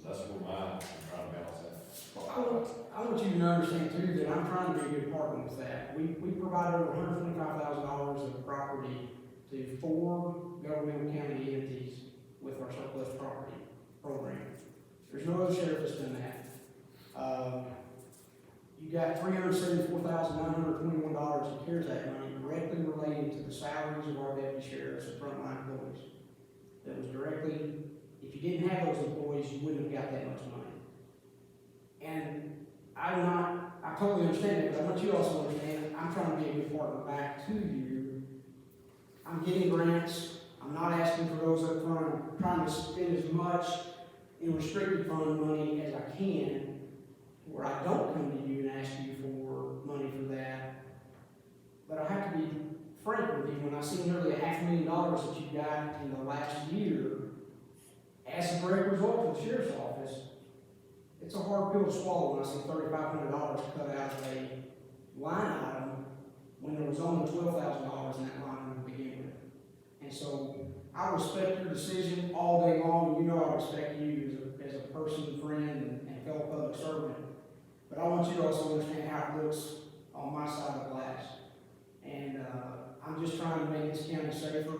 that's where I'm trying to balance that. Well, I want you to understand too that I'm trying to be a good partner with that. We provide over $125,000 of property to 4 governmental county entities with our surplus property program. There's no other sheriff that's done that. You got $374,921 in CARES Act money directly related to the salaries of our deputy sheriffs and frontline employees. That was directly, if you didn't have those employees, you wouldn't have got that much money. And I totally understand it, but I want you to also understand, I'm trying to be a good partner back to you. I'm getting grants, I'm not asking for those up front, I'm trying to spend as much in restricted fund money as I can, where I don't come to you and ask you for money for that. But I have to be frank with you, when I see nearly $500,000 that you got in the last year, as a direct result of the sheriff's office, it's a hard pill to swallow when I see $3,500 cut out of a line item when there was only $12,000 in that line item to begin with. And so I respect your decision all day long, and I respect you as a person, friend, and fellow public servant. But I want you to also understand how it looks on my side of the glass. And I'm just trying to make this county safer.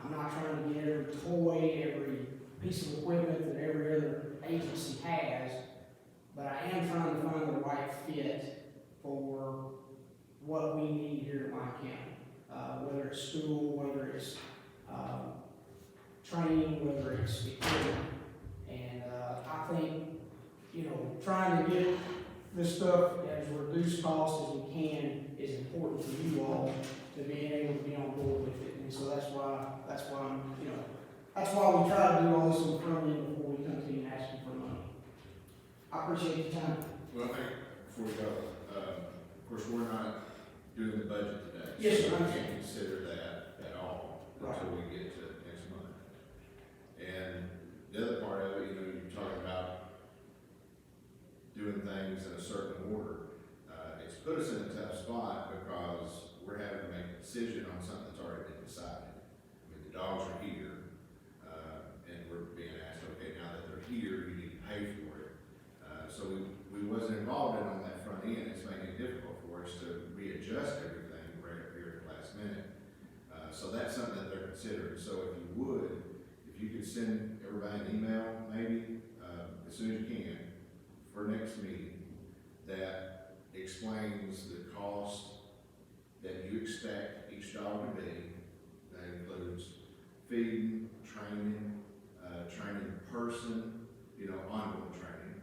I'm not trying to get every toy, every piece of equipment that every other agency has, but I am trying to find the right fit for what we need here in Lyon County. Whether it's school, whether it's training, whether it's equipment. And I think, trying to get this stuff as reduced cost as we can is important for you all to being able to be on board with it. And so that's why I'm, that's why we try to do all this in front of you before we come to you and ask you for money. I appreciate your time. Well, I think, before we go, of course, we're not doing the budget today. Yes, sir, So I we understand. can't consider that at all until we get to next month. And the other part of it, you're talking about doing things in a certain order. It's put us in a tough spot because we're having to make a decision on something that's already been decided. I mean, the dogs are here, and we're being asked, okay, now that they're here, you need to pay for it. So we wasn't involved in on that front end. It's making it difficult for us to readjust everything right up here at the last minute. So that's something that they're considering. So if you could send everybody an email, maybe, as soon as you can, for next meeting, that explains the cost that you expect each dog to be. That includes feeding, training, training in person, ongoing training.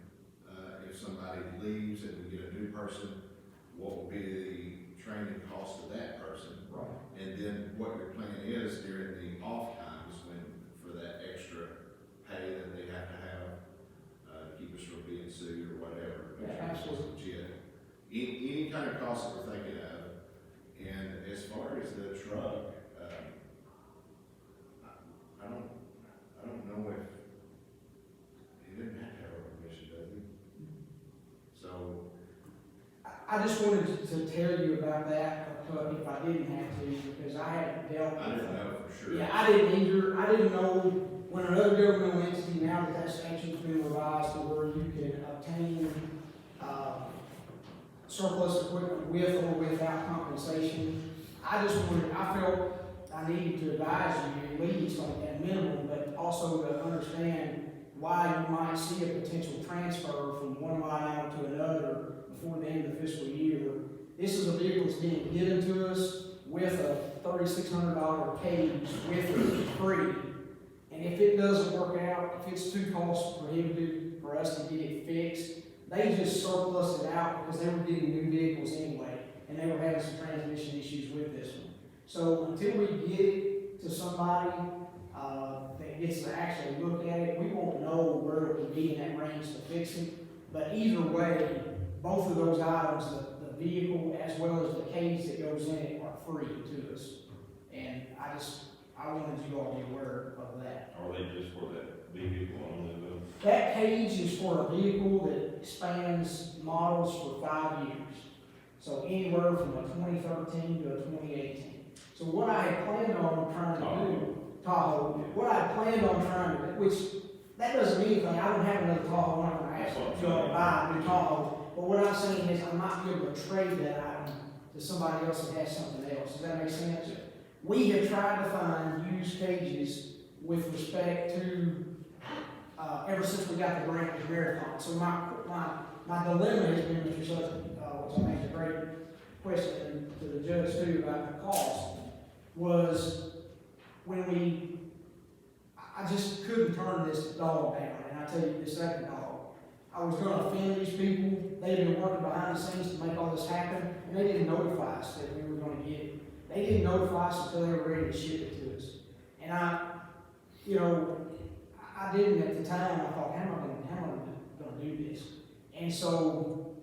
If somebody leaves and we get a new person, what will be the training cost of that person? Right. And then what your plan is during the off times for that extra pay that they have to have, keep us from being sued or whatever. Yeah, Make sure it's absolutely. legit. Any kind of cost that we're thinking of. And as far as the truck, I don't know if, he didn't have to have our permission, does he? So, I just wanted to tell you about that, if I didn't have to, because I haven't dealt with I it. didn't know for sure. Yeah, I didn't either. I didn't know when another governmental entity, now that that statute's been revised to where you can obtain, surplus equipment with or without compensation. I felt I needed to advise you at least on that minimum, but also to understand why you might see a potential transfer from one line item to another before the end of the fiscal year. This is a vehicle that's being given to us with a $3,600 cage with it free. And if it doesn't work out, if it's too cost prohibitive for us to get it fixed, they just surplus it out because they were getting new vehicles anyway, and they were having some transmission issues with this one. So until we get it to somebody that gets to actually look at it, we won't know where it would be in that range to fix it. But either way, both of those items, the vehicle as well as the cage that goes in it, are free to us. And I wanted you all to be aware of that. Are they just for that vehicle only though? That cage is for a vehicle that spans models for 5 years. So anywhere from a 2013 to a 2018. So what I had planned on trying to do, Tahoe, what I had planned on trying to do, which, that doesn't mean anything, I don't have another Tahoe, I'm not gonna ask you to buy a new Tahoe. But what I'm saying is, I might be able to trade that item to somebody else that has something else. Does that make sense? We have tried to find used cages with respect to, ever since we got the grant with Marathon. So my dilemma has been, Mr. Sutton, which I think is a great question to the judge too about the cost, was when I just couldn't turn this dog down. And I tell you, the second dog, I was gonna offend these people. They've been working behind the scenes to make all this happen, and they didn't notify us that we were gonna get it. They didn't notify us until they were ready to ship it to us. And I didn't at the time. I thought, how am I gonna do this? And so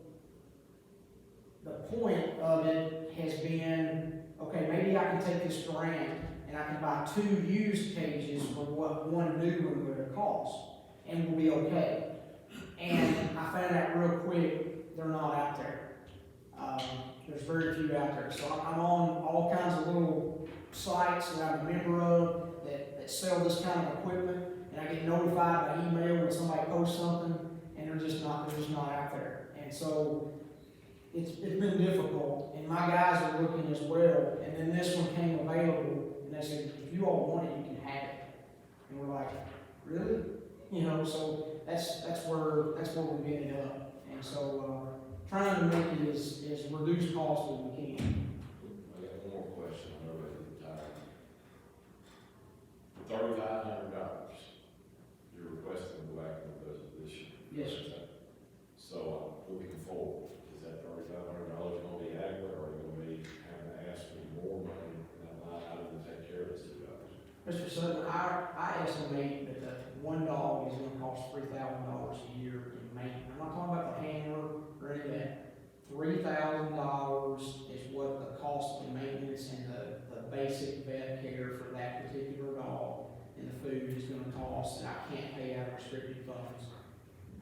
the point of it has been, okay, maybe I can take this grant and I can buy 2 used cages for what one new one would have cost, and we'll be okay. And I found out real quick, they're not out there. There's very few out there. So I'm on all kinds of little sites that I'm a member of that sell this kind of equipment, and I get notified by email when somebody posts something, and they're just not out there. And so it's been difficult, and my guys are looking as well. And then this one came available, and they said, if you all want it, you can have it. And we're like, really? So that's where we've ended up. And so trying to make it as reduced cost as we can. I got one more question, I know everybody's tired. $3,500, you're requesting to go back in the budget this year? Yes, sir. So, looking forward, is that $3,500 gonna be adequate, or are you gonna be having to ask for more money in that line item to take care of this $2? Mr. Sutton, I estimate that the one dog is gonna cost $3,000 a year in maintenance. I'm not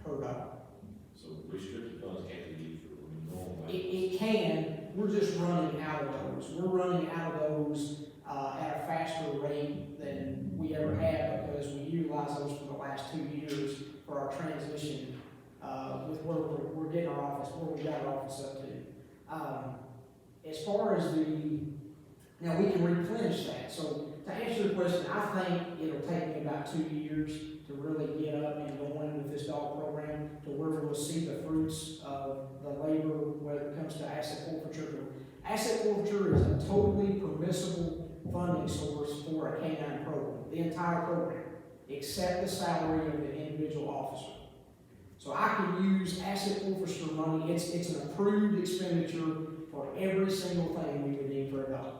per dog. So restricted funds can't be used for normal. It can, we're just running out of those. We're running out of those, at a faster rate than we ever have because we utilize those for the last 2 years for our transition, with where we're getting our office, where we got our office up to. As far as now we can replenish that. So to answer your question, I think it'll take me about 2 years to really get up and going with this dog program to where we'll see the fruits of the labor when it comes to asset forfeiture. Asset forfeiture is a totally permissible funding source for a canine program, the entire program, except the salary of the individual officer. So I can use asset forfeiture money, it's an approved expenditure for every single thing we would need for a dog.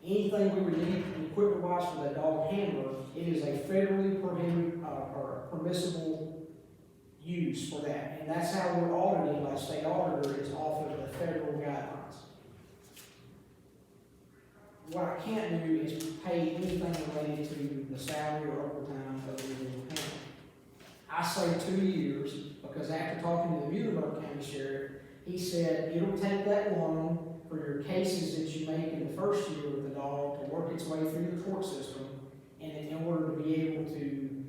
Anything we would need equipment-wise for that dog handler, it is a federally prohibited, or permissible use for that. And that's how we're audited by state auditor, is off of the federal guidelines. What I can't do is pay anything related to the salary or overtime of the individual handler. I say 2 years, because after talking to the Muhlenberg County Sheriff, he said it'll take that long for your cases that you make in the first year with the dog to work its way through the court system, and in order to be able to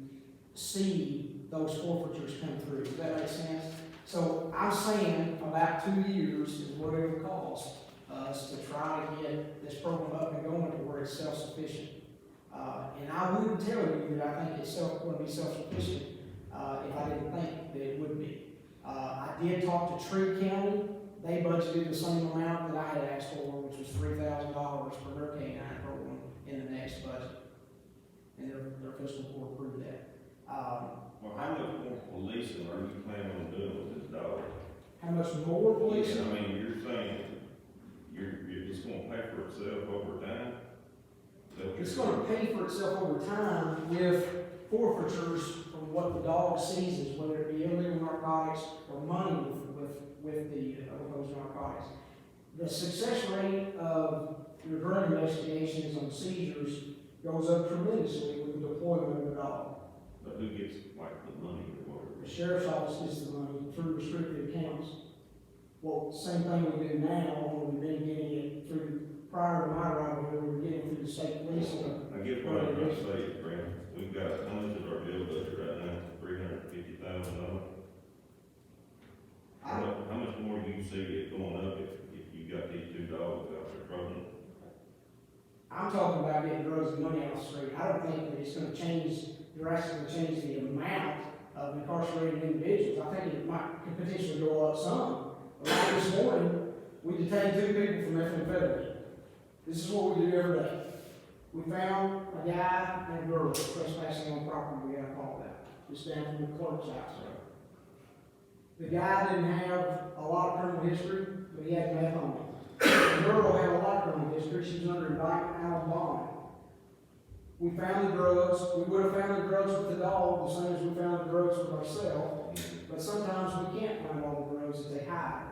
see those forfeitures come through. Does that make sense? So I'm saying about 2 years is what it would cost us to try to get this program up and going to where it's self-sufficient. And I wouldn't tell you that I think it's going to be self-sufficient if I didn't think that it would be. I did talk to Tree County. They budgeted the same amount that I had asked for, which was $3,000 for their canine program in the next budget. And their fiscal court approved that. Well, how much more policing are you planning on doing with this dog? How much more police? Yeah, I mean, you're saying you're just gonna pay for itself over time? Is that what It's you're going to pay for itself over time with forfeitures from what the dog seizes, whether it be illegal narcotics or money with the opposed narcotics. The success rate of your drug investigations on seizures goes up tremendously with the deployment of the dog. But who gets like the money or whatever? The sheriff's office gets the money through restricted accounts. Well, same thing we do now, when we've been getting it through, prior to my arrival here, we were getting it through the state police. I get what I'm gonna say, Brent. We've got, how much is our bill budget right now? $350,000. How much more do you see it going up if you got these 2 dogs out there troubling? I'm talking about getting drugs and money out the street. I don't think that it's gonna drastically change the amount of incarcerated individuals. I think it could potentially go up some. Like this morning, we detained 2 people for methamphetamine. This is what we do every day. We found a guy and a girl trespassing on property, we got a call that, just down from the clerk's house. The guy didn't have a lot of criminal history, but he had meth on him. The girl had a lot of criminal history, she was under indictment out on bond. We found the drugs, we would have found the drugs with the dog, the same as we found the drugs with ourselves, but sometimes we can't find all the drugs that they hide.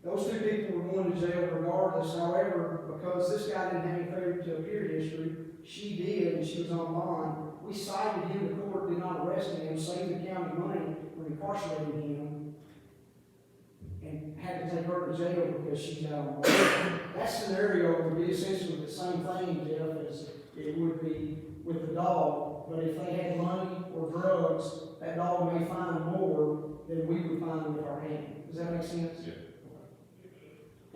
Those 2 people were going to jail regardless, however, because this guy didn't have any failure to appear history, she did, and she was on bond. We cited him to court, did not arrest him, saved the county money, we incarcerated him, and had to take her to jail because she's out on bond. That scenario would be essentially the same thing, Jeff, as it would be with the dog, but if they had money or drugs, that dog may find more than we would find with our hand. Does that make sense? Yeah.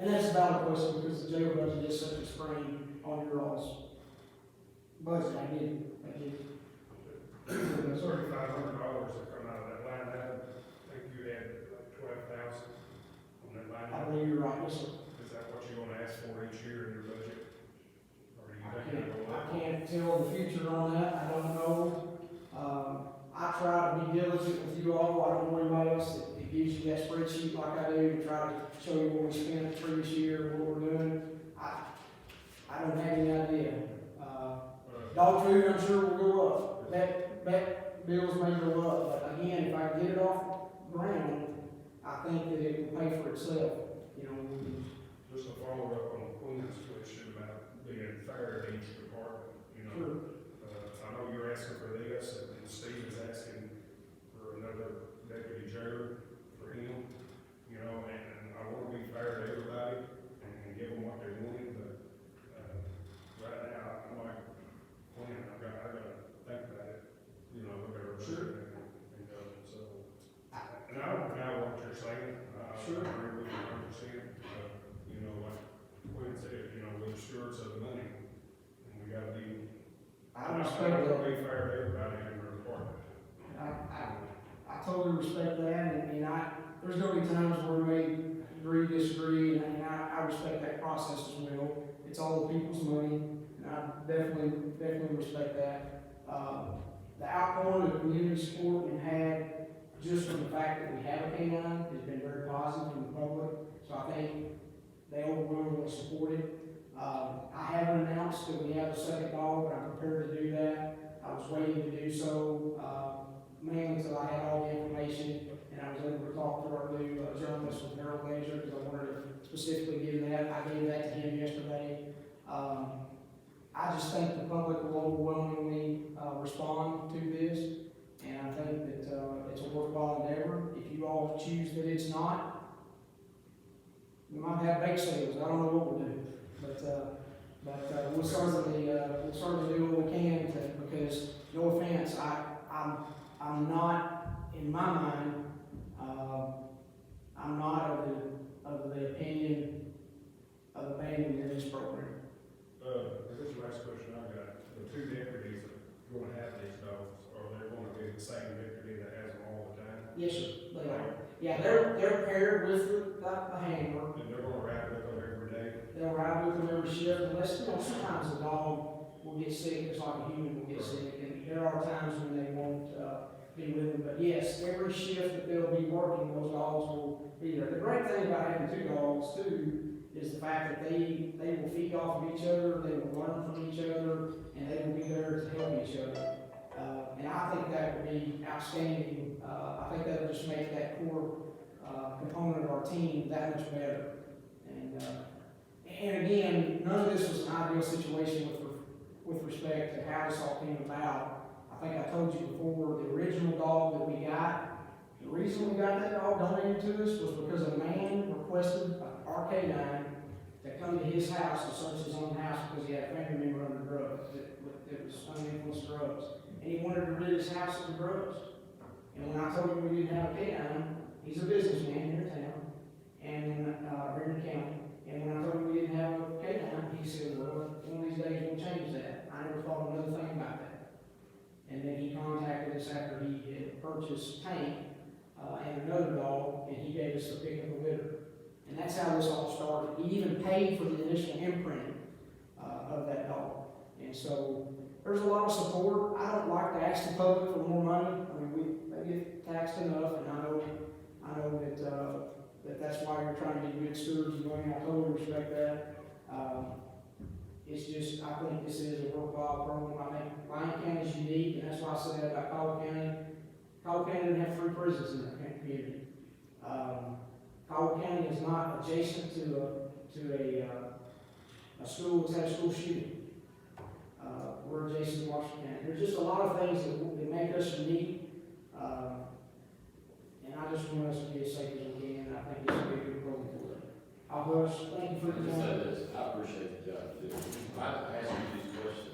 And that's a valid question because the jail budget is such a strain on your all's budget. I did. The $3,500 that come out of that line item, I think you had like 12,000 on that line I item. believe you're right, yes, sir. Is that what you're gonna ask for each year in your budget? Or do you I think it'll go up? can't tell the future on that. I don't know. I try to be diligent with you all. I don't know anybody else that gives you that spreadsheet like I do to try to show you what we spent the previous year and what we're doing. I don't have any idea. Dog food, I'm sure will go up. That bills may go up, but again, if I get it off the ground, I think that it will pay for itself. You know, Just a follow-up on Queen's question about being fair to each department, you know? sure. I know you're asking for this, and Steve is asking for another deputy jailer for him, you know, and I wanna be fair to everybody and give them what they wanted, but, right now, I'm like, Clint, I gotta think about it, you know, look at our budget and go, so. And I don't know what you're saying, I agree with you 100%, you know, like Quinn said, you know, we're stewards of the money, and we gotta be, I I respect wanna that. be fair to everybody in our department. I totally respect that, and there's gonna be times where we may agree, disagree, and I respect that process as well. It's all the people's money, and I definitely respect that. The outpouring of community support we've had, just from the fact that we have a canine, has been very positive from the public, so I think they overwhelmingly support it. I haven't announced that we have a second dog, but I'm prepared to do that. I was waiting to do so, mainly until I had all the information, and I was able to talk to our new journalist with Harold Glazer, because I wanted to specifically give that. I gave that to him yesterday. I just think the public will overwhelmingly respond to this, and I think that it's a worthwhile endeavor. If you all choose that it's not, we might have bake sales. I don't know what we'll do, but we'll certainly do what we can to, because no offense, I'm not, in my mind, I'm not of the opinion of abandoning this program. This is the last question I got. The two deputies that are going to have these dogs, are they going to be the same deputy that has them all the time? Yes, sir, they are. Yeah, they're paired with the handler. And they're going to ride with them every day? They'll ride with them every shift, unless, you know, sometimes a dog will get sick, just like a human will get sick, and there are times when they won't be with them. But yes, every shift that they'll be working, those dogs will be there. The great thing about having two dogs too is the fact that they will feed off of each other, they will learn from each other, and they will be there to help each other. And I think that would be outstanding. I think that would just make that core component of our team that much better. And again, none of this was an ideal situation with respect to how this all came about. I think I told you before, the original dog that we got, the reason we got that dog donated to us was because a man requested our canine to come to his house to search his own house because he had a family member under drugs that was uninfluenced drugs. And he wanted to rid his house of the drugs. And when I told him we didn't have a canine, he's a businessman here in town, and here in the county. And when I told him we didn't have a canine, he said, well, one of these days we'll change that. I never thought another thing about that. And then he contacted us after he had purchased Tank and another dog, and he gave us the pick of the litter. And that's how this all started. He even paid for the initial imprinting of that dog. And so there's a lot of support. I don't like to ask the public for more money. I mean, they get taxed enough, and I know that that's why you're trying to be good stewards of money. I totally respect that. It's just, I think this is a worthwhile program. I think Lyon County is unique, and that's why I said about Caldwell County. Caldwell County doesn't have 3 prisons in their community. Caldwell County is not adjacent to a school that's had a school shooting. We're adjacent to Washington County. There's just a lot of things that make us unique. And I just want us to be as safe as we can. I think this will be a good program for it. I'll hush. Thank you for the Just say time. this, I appreciate the job you do. I ask you these questions,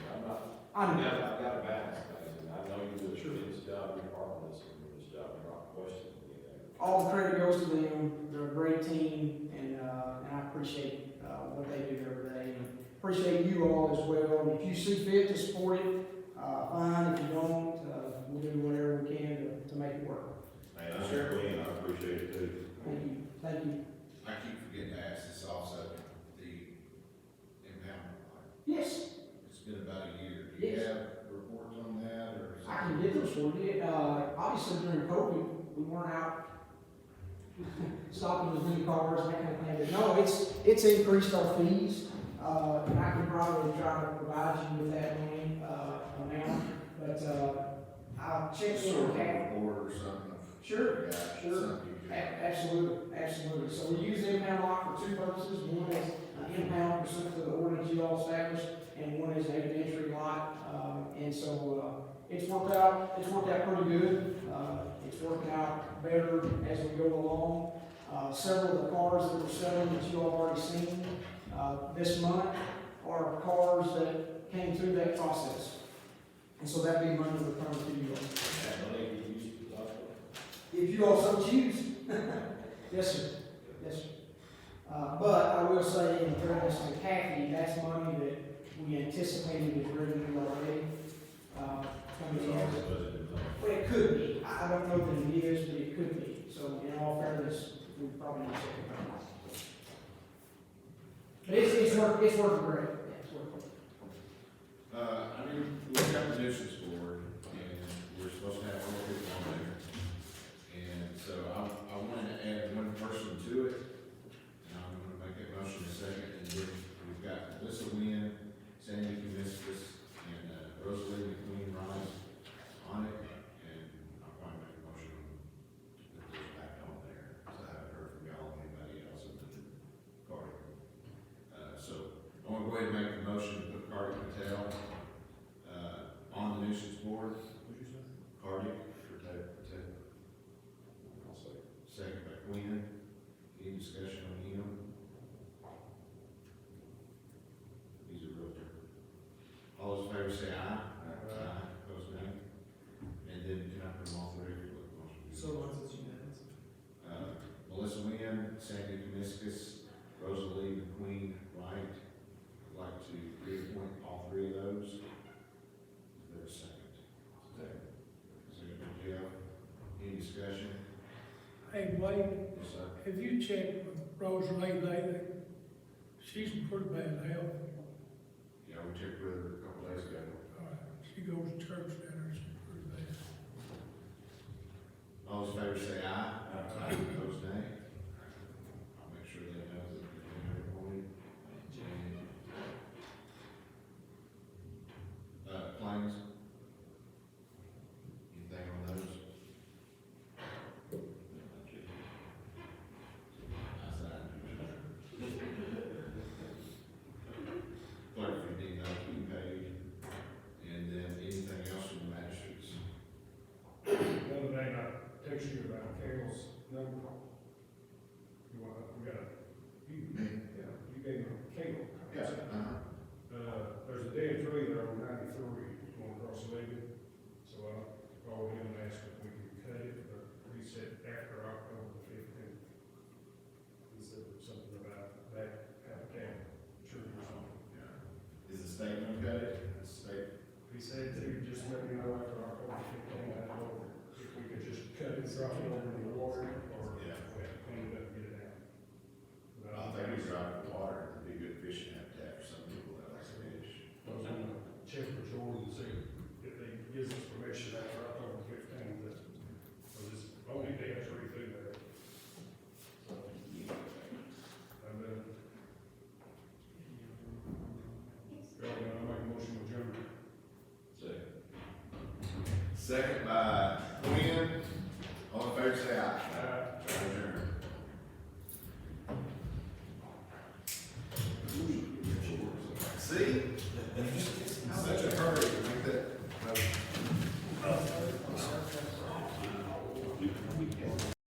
I'm I've got to balance things, and I know you do a tremendous job, your department does a tremendous job, you're not questioning anything. all the credit goes to them. They're a great team, and I appreciate what they do every day. And appreciate you all as well. And if you see fit to support it, fine. If you don't, we'll do whatever we can to make it work. Man, I'm sure, Glenn, I appreciate it too. Thank you. Thank you. I keep forgetting to ask this also, the impoundment line. Yes, It's been about a year. Do you Yes. have reports on that, or? is I can get those for you. Obviously during COVID, we weren't out stopping as many cars, that kind of thing. But no, it's increased our fees, and I can probably try to provide you with that money, amount. But, I'll check Just in sort with of a Kat. report or something? Sure, Yeah, sure. something you could- Absolutely. So we use the impound lot for 2 purposes. One is an impound pursuant to the ordinance you all established, and one is an evidentiary lot. And so, it's worked out pretty good. It's working out better as we go along. Several of the cars that we're selling that you all already seen, this month are cars that came through that process. And so that'd be money returned to you all. If you also choose. Yes, sir. Yes, sir. But I will say, in fairness to Kathy, that's money that we anticipated is revenue already, coming in. Well, it could be. I don't know that it is, but it could be. So in all fairness, we probably need to check it out. But it's working great. Yeah, it's working. I mean, we've got the nuisance board, and we're supposed to have all people on there. And so I wanted to add one person to it, and I'm gonna make that motion in a second, and then we've got Melissa Wynn, Sandy Kamiskas, and Rosalie McQueen Rice on it, and I'll probably make a motion to put this back on there, because I haven't heard from y'all or anybody else other than Carter. So I want to go ahead and make the motion to put Carter Patel, on the nuisance board. What'd you say? Carter Patel. I'll say. Second by Quinn. Any discussion on him? He's a realtor. All those in favor say aye. Aye. Opposed, nay. And then can I put them all three? So long as it's unanimous. Melissa Wynn, Sandy Kamiskas, Rosalie McQueen Wright. I'd like to reappoint all three of those. Is there a second? Second. Second by Jeff. Any discussion? Hey, Wade, Yes, sir. have you checked with Rosalie lately? She's in pretty bad health. Yeah, we checked with her a couple days ago. She goes to church down there, she's pretty bad. All those in favor say aye. Aye. Opposed, nay. I'll make sure they know that they're appointed. Claims? Anything on those? Clerk, if you need those to be paid, and then anything else from the magistrates? The other day, I texted you about Carol's number. You want, we got a, yeah, you gave me a Carol. Yes. There's a dead tree there on 93, going across the lake. So I called him and asked if we could cut it, but he said after October the 15th. He said something about that habitat tree or something. Yeah. Is the state gonna cut it? The state? He said to just let me know after October 15th, I don't know if we could just cut it, drop it over in the water, or Yeah. we have to clean it up and get it out. But I think it's right in the water, it'd be good fishing habitat for some people that like to fish. I was gonna check with Jordan and see if they gives us permission after October 15th, that, or this only day after we do that. So, and then, I'll make a motion with Jeremy. Second. Second by Quinn. All in favor say aye. Adjourn. See?